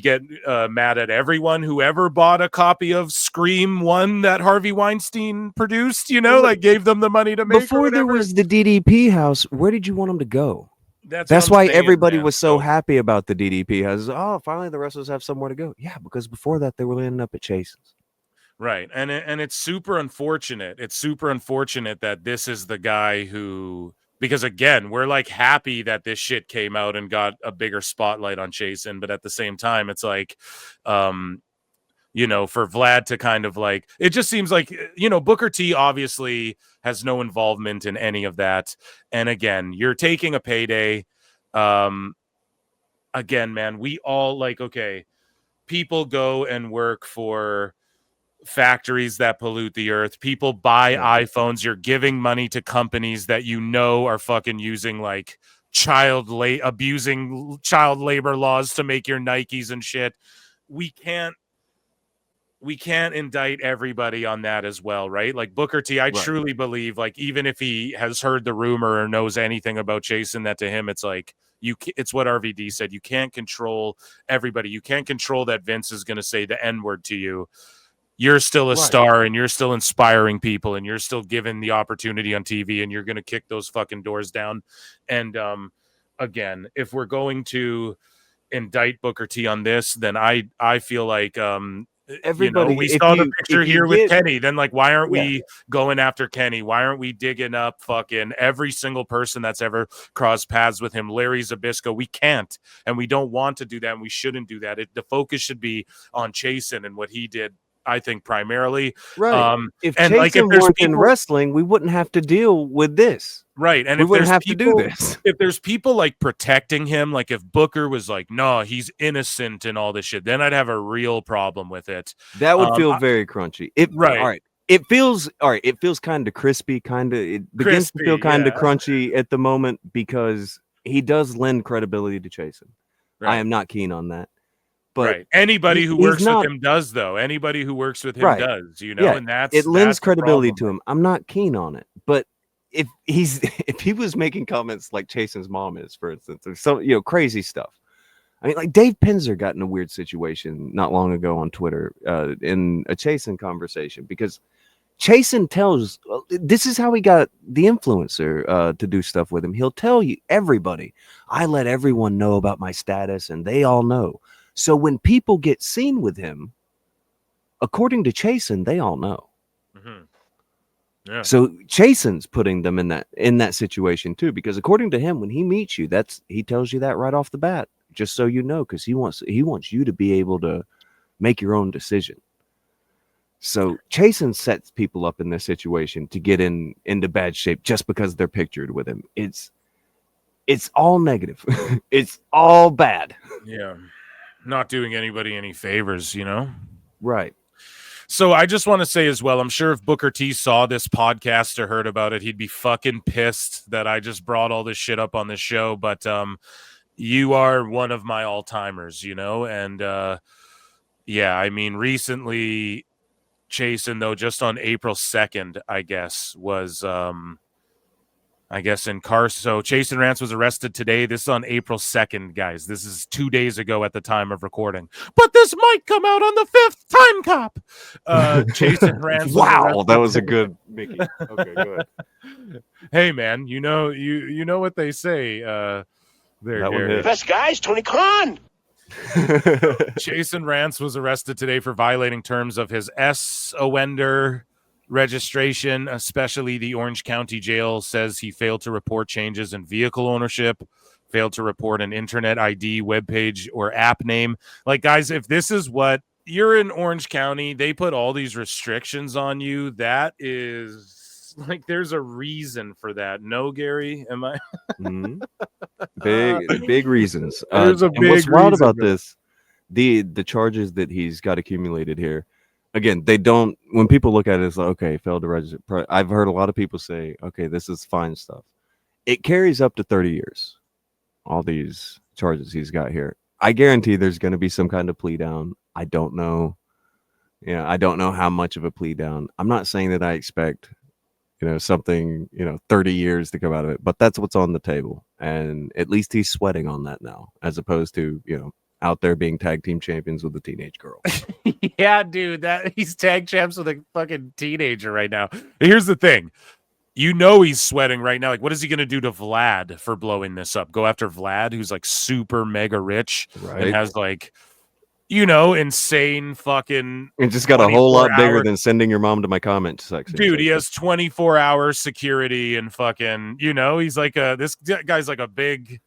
get mad at everyone who ever bought a copy of Scream 1 that Harvey Weinstein produced, like gave them the money to make? Before there was the DDP house, where did you want them to go? That's why everybody was so happy about the DDP house. Oh, finally the wrestlers have somewhere to go. Yeah, because before that they were ending up at Chasyn's. Right. And it's super unfortunate. It's super unfortunate that this is the guy who, because again, we're like happy that this shit came out and got a bigger spotlight on Chasyn, but at the same time, it's like, for Vlad to kind of like, it just seems like, Booker T obviously has no involvement in any of that. And again, you're taking a payday. Again, man, we all like, okay, people go and work for factories that pollute the earth. People buy iPhones. You're giving money to companies that are fucking using like abusing child labor laws to make your Nikes and shit. We can't indict everybody on that as well, right? Like Booker T, I truly believe, like, even if he has heard the rumor or knows anything about Chasyn, that to him it's like, it's what RVD said. You can't control everybody. You can't control that Vince is going to say the N-word to you. You're still a star, and you're still inspiring people, and you're still given the opportunity on TV, and you're going to kick those fucking doors down. And again, if we're going to indict Booker T on this, then I feel like everybody. We saw the picture here with Kenny. Then like, why aren't we going after Kenny? Why aren't we digging up fucking every single person that's ever crossed paths with him? Larry Zbyszko. We can't, and we don't want to do that, and we shouldn't do that. The focus should be on Chasyn and what he did. I think primarily, right. If Chasyn weren't in wrestling, we wouldn't have to deal with this, right? And we wouldn't have to do this. If there's people like protecting him, like if Booker was like, "No, he's innocent" and all this shit, then I'd have a real problem with it. That would feel very crunchy. All right. It feels It feels kind of crispy. It begins to feel kind of crunchy at the moment because he does lend credibility to Chasyn. Right. I am not keen on that. But anybody who works with him does, though. Anybody who works with him does, and it lends credibility to him. I'm not keen on it. But if he was making comments like Chasyn's mom is, for instance, or some crazy stuff. I mean, like Dave Pinzer got in a weird situation not long ago on Twitter in a Chasyn conversation, because Chasyn tells, this is how he got the influencer to do stuff with him. He'll tell you, everybody, I let everyone know about my status, and they all know. So when people get seen with him, according to Chasyn, they all know. Mm-hmm. Yeah. So Chasyn's putting them in that situation too, because according to him, when he meets you, he tells you that right off the bat, just so you know, because he wants you to be able to make your own decision. So Chasyn sets people up in this situation to get into bad shape just because they're pictured with him. It's all negative. It's all bad. Yeah. Not doing anybody any favors, Right. So I just want to say as well, I'm sure if Booker T saw this podcast or heard about it, he'd be fucking pissed that I just brought all this shit up on this show. But you are one of my all-timers, you know? And yeah, I mean, recently, Chasyn, though, just on April 2nd, I guess, was in Carson. So Chasyn Rance was arrested today. This is on April 2nd, guys. This is 2 days ago at the time of recording. But this might come out on the 5th time cop. Chasyn Rance. Wow, that was a good Mickey. Okay, go ahead. Hey, man, you know what they say. There, That one Gary. hit. Best guys, Tony Khan. Chasyn Rance was arrested today for violating terms of his S-Owender registration, especially the Orange County Jail says he failed to report changes in vehicle ownership, failed to report an internet ID, webpage, or app name. Like, guys, if this is what you're in Orange County, they put all these restrictions on you. That is like, there's a reason for that. No, Gary, am I? Mhm. Big reasons. There's a and what's big wild reason about for- this, the charges that he's got accumulated here, again, they don't, when people look at it, it's like, okay, failed to register. I've heard a lot of people say, okay, this is fine stuff. It carries up to 30 years, all these charges he's got here. I guarantee there's going to be some kind of plea down. I don't know. Yeah, I don't know how much of a plea down. I'm not saying that I expect, something, 30 years to come out of it, but that's what's on the table. And at least he's sweating on that now, as opposed to, out there being tag team champions with a teenage girl. Yeah, dude, that he's tag champs with a fucking teenager right now. Here's the thing. He's sweating right now. Like, what is he going to do to Vlad for blowing this up? Go after Vlad, who's like super mega rich Right. and has like, insane fucking. It just got a whole lot 24 bigger hour- than sending your mom to my comment section. Dude, he has 24-hour security and fucking, he's like this guy's like a big.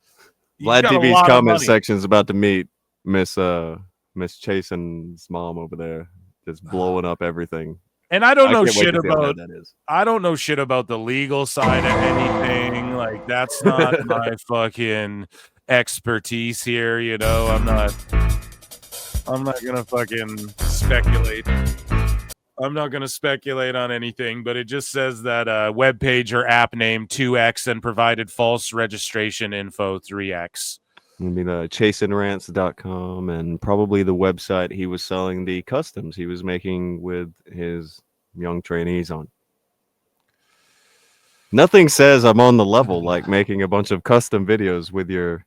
he's Vlad got a TV's lot of comment money. section is about to meet Miss Chasyn's mom over there, just blowing up everything. And I don't know can't wait shit to see how about bad that is. I don't know shit about the legal side of anything. Like, that's not my fucking expertise here, I'm not gonna fucking speculate. I'm not gonna speculate on anything, but it just says that webpage or app name 2x and provided false registration info 3x. I mean, ChasynRance.com, and probably the website he was selling the customs he was making with his young trainees on. Nothing says I'm on the level like making a bunch of custom videos with your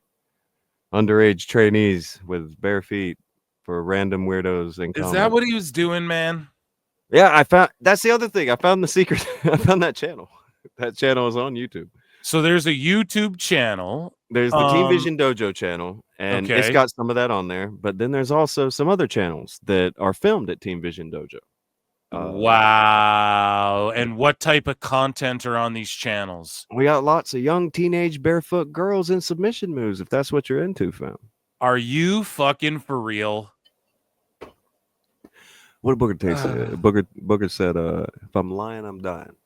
underage trainees with bare feet for random weirdos. And Is that what he was doing, man? Yeah, that's the other thing. I found the secret. I found that channel. That channel is on YouTube. So there's a YouTube channel. There's the Team Vision Dojo channel, and it's okay. got some of that on there. But then there's also some other channels that are filmed at Team Vision Dojo. Wow. And what type of content are on these channels? We got lots of young teenage barefoot girls in submission moves, if that's what you're into, fam. Are you fucking for real? What did Booker T say? Booker said, if I'm lying, I'm dying.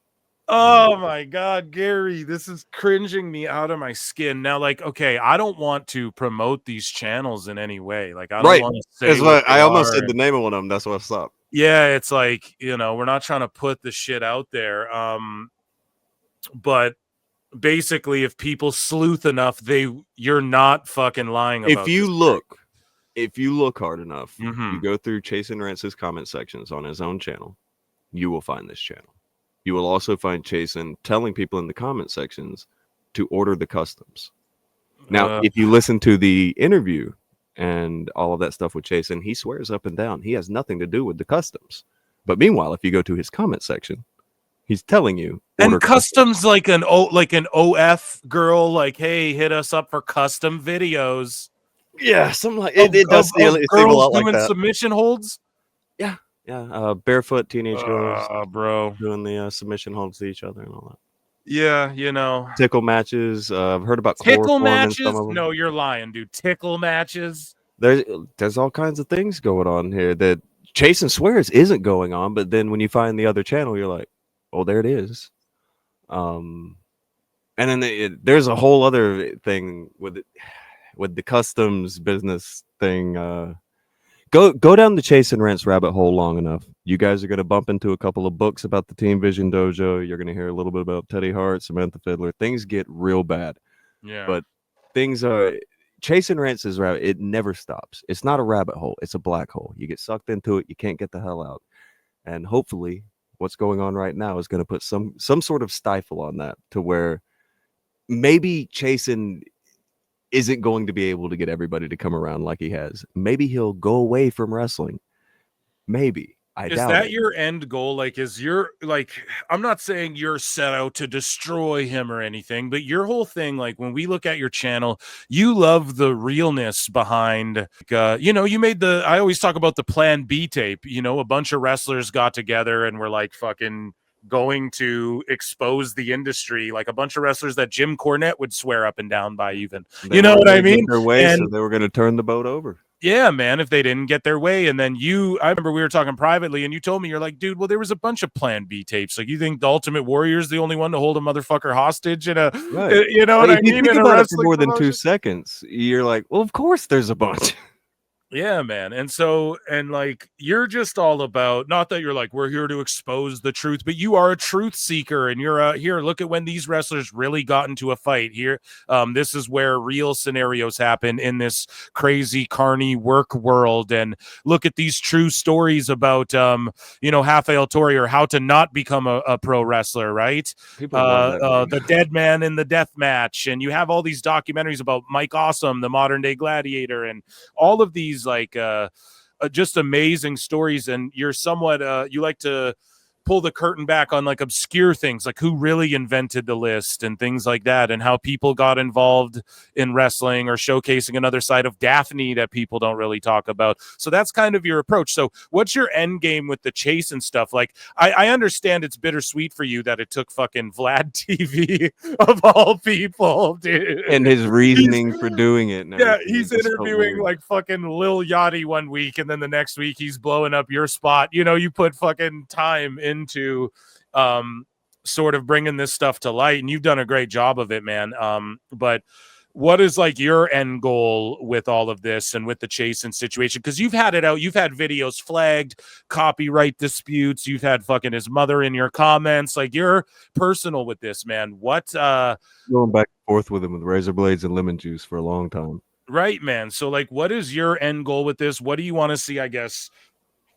Oh my God, Gary, this is cringing me out of my skin. Now, like, okay, I don't want to promote these channels in any way. Like, I don't want to say That's what what I they almost are. said the name of one of them. That's what I stopped. Yeah, it's like, we're not trying to put the shit out there. But basically, if people sleuth enough, you're not fucking lying about If you this. look hard enough, Mhm. you go through Chasyn Rance's comment sections on his own channel, you will find this channel. You will also find Chasyn telling people in the comment sections to order the customs. Now, if you listen to the interview and all of that stuff with Chasyn, he swears up and down he has nothing to do with the customs. But meanwhile, if you go to his comment section, he's telling you and order customs like an OF girl, like, hey, hit us up for custom videos. Yeah, something like it. It does of seem a girls lot like doing that. submission holds. Yeah, barefoot teenage girls Bro. doing the submission holds to each other and all that. Yeah, Tickle matches. I've heard about tickle chloroform in matches. some of them. No, you're lying, dude. Tickle matches. There's all kinds of things going on here that Chasyn swears isn't going on, but then when you find the other channel, you're like, oh, there it is. And then there's a whole other thing with the customs business thing. Go down the Chasyn Rance rabbit hole long enough. You guys are going to bump into a couple of books about the Team Vision Dojo. You're going to hear a little bit about Teddy Hart, Samantha Fiddler. Things get real bad. Yeah. But things are Chasyn Rance's rabbit. It never stops. It's not a rabbit hole. It's a black hole. You get sucked into it. You can't get the hell out. And hopefully what's going on right now is going to put some sort of stifle on that to where maybe Chasyn isn't going to be able to get everybody to come around like he has. Maybe he'll go away from wrestling. Maybe. I doubt that it. your end goal? Like, is your, like, I'm not saying you're set out to destroy him or anything, but your whole thing, like, when we look at your channel, you love the realness behind, you know, you made I always talk about the Plan B tape, you know, a bunch of wrestlers got together and were like fucking going to expose the industry, like a bunch of wrestlers that Jim Cornette would swear up and down by, even. You know what I mean? Their way, and so they were going to turn the boat over. yeah, man, if they didn't get their way. And then I remember we were talking privately and you told me, you're like, dude, well, there was a bunch of Plan B tapes. Like, you think the Ultimate Warrior is the only one to hold a motherfucker hostage in a, right. You know, like, what I mean? If you think about it for more than 2 seconds, you're like, well, of course there's a bunch. Yeah, man. And so, and like, you're just all about, not that you're like, we're here to expose the truth, but you are a truth seeker. And you're here, look at when these wrestlers really got into a fight here. This is where real scenarios happen in this crazy carny work world. And look at these true stories about, you know, Rafael Torre, or how to not become a pro wrestler, right? The Dead Man in the Death Match. And you have all these documentaries about Mike Awesome, the modern day gladiator, and all of these like just amazing stories. And you're somewhat you like to pull the curtain back on like obscure things, like who really invented the list and things like that, and how people got involved in wrestling, or showcasing another side of Daphne that people don't really talk about. So that's kind of your approach. So what's your end game with the Chasyn stuff? Like, I understand it's bittersweet for you that it took fucking VladTV of all people, dude, and his reasoning for doing it. Yeah, he's interviewing like fucking Lil Yachty one week, and then the next week he's blowing up your spot. You know, you put fucking time into sort of bringing this stuff to light, and you've done a great job of it, man. But what is like your end goal with all of this and with the Chasyn situation? Because you've had it out, you've had videos flagged, copyright disputes, you've had fucking his mother in your comments. Like, you're personal with this, man. What going back and forth with him with razor blades and lemon juice for a long time. Right, man. So like, what is your end goal with this? What do you want to see, I guess,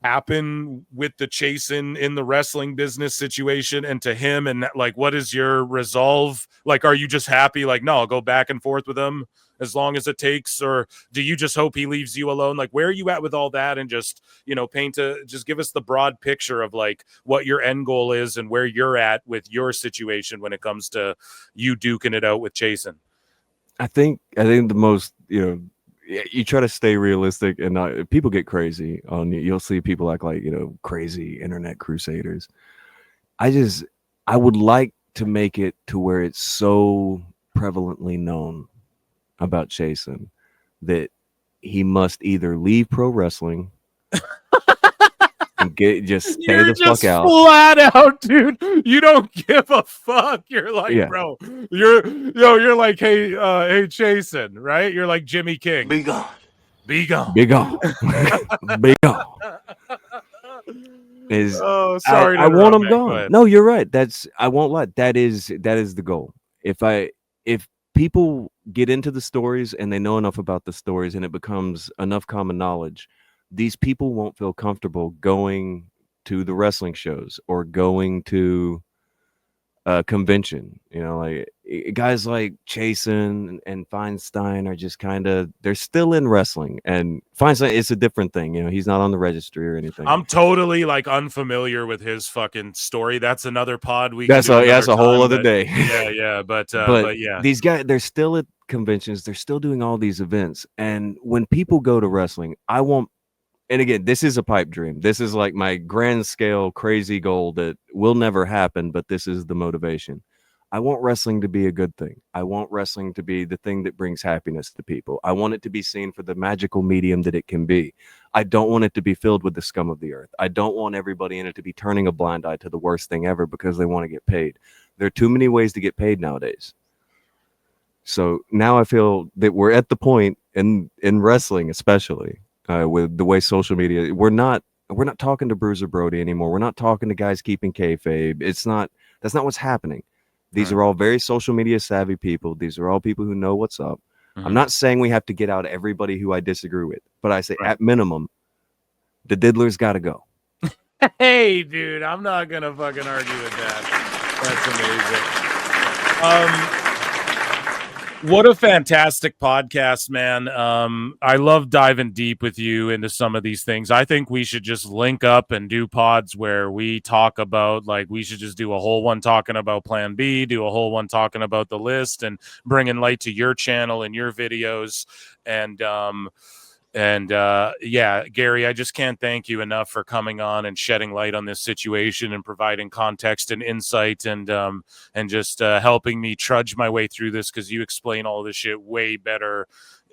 happen with the Chasyn in the wrestling business situation and to him? And like, what is your resolve? Like, are you just happy? Like, no, I'll go back and forth with him as long as it takes, or do you just hope he leaves you alone? Like, where are you at with all that? And just, you know, just give us the broad picture of like what your end goal is and where you're at with your situation when it comes to you duking it out with Chasyn. I think the most, you know, you try to stay realistic, and not, people get crazy on you. You'll see people act like, you know, crazy internet crusaders. I would like to make it to where it's so prevalently known about Chasyn that he must either leave pro wrestling and just stay the fuck out. Flat out, dude. You don't give a fuck. You're like, Yeah. bro, you're like, hey, Chasyn, right? You're like Jimmy King. Be gone. Be gone. Be gone. Be gone. Oh, sorry. I want him gone. No, you're right. I won't lie. That is the goal. If people get into the stories and they know enough about the stories and it becomes enough common knowledge, these people won't feel comfortable going to the wrestling shows or going to a convention. You know, like guys like Chasyn and Feinstein are just kind of, they're still in wrestling, and Feinstein, it's a different thing. You know, he's not on the registry or anything. I'm totally like unfamiliar with his fucking story. That's another pod. That's a whole other day. Yeah. But yeah, these guys, they're still at conventions. They're still doing all these events. And when people go to wrestling, and again, this is a pipe dream. This is like my grand scale crazy goal that will never happen, but this is the motivation. I want wrestling to be a good thing. I want wrestling to be the thing that brings happiness to people. I want it to be seen for the magical medium that it can be. I don't want it to be filled with the scum of the earth. I don't want everybody in it to be turning a blind eye to the worst thing ever because they want to get paid. There are too many ways to get paid nowadays. So now I feel that we're at the point in wrestling, especially, with the way social media. We're not talking to Bruiser Brody anymore. We're not talking to guys keeping kayfabe. That's not what's happening. These are all very social media savvy people. These are all people who know what's up. I'm not saying we have to get out everybody who I disagree with, but I say at minimum, the diddler's got to go. Hey, dude, I'm not gonna fucking argue with that. That's amazing. What a fantastic podcast, man. I love diving deep with you into some of these things. I think we should just link up and do pods where we talk about, like, we should just do a whole one talking about Plan B, do a whole one talking about the list, and bringing light to your channel and your videos. And yeah, Gary, I just can't thank you enough for coming on and shedding light on this situation and providing context and insight and just helping me trudge my way through this, because you explain all this shit way better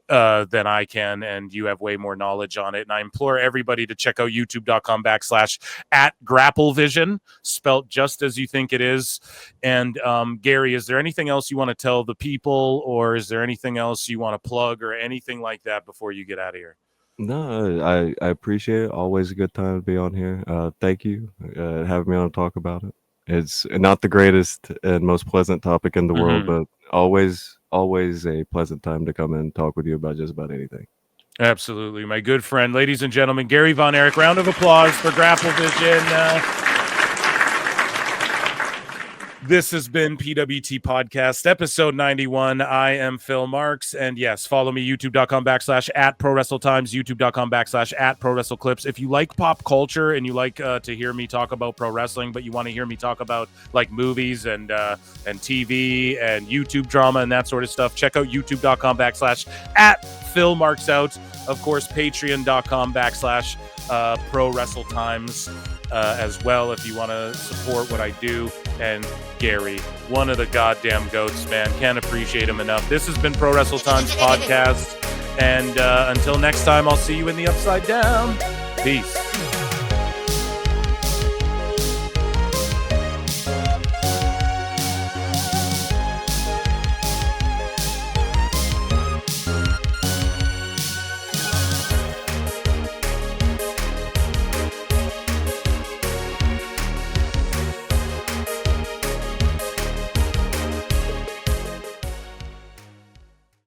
than I can, and you have way more knowledge on it. And I implore everybody to check out youtube.com/@GrappleVision, spelt just as you think it is. And Gary, is there anything else you want to tell the people, or is there anything else you want to plug or anything like that before you get out of here? No, I appreciate it. Always a good time to be on here. Thank you having me on to talk about it. It's not the greatest and most pleasant topic in the world, but always a pleasant time to come and talk with you about just about anything. Absolutely. My good friend, ladies and gentlemen, Gary Von Erich. Round of applause for GrappleVision. This has been PWT Podcast, episode 91. I am Phil Marks. And yes, follow me, youtube.com/@prowrestletimes, youtube.com/@prowrestleclips. If you like pop culture and you like to hear me talk about pro wrestling, but you want to hear me talk about like movies and TV and YouTube drama and that sort of stuff, check out youtube.com/@PhilMarksOut. Of course, patreon.com/ProWrestleTimes as well, if you want to support what I do. And Gary, one of the goddamn goats, man. Can't appreciate him enough. This has been Pro Wrestle Times Podcast. And until next time, I'll see you in the Upside Down. Peace.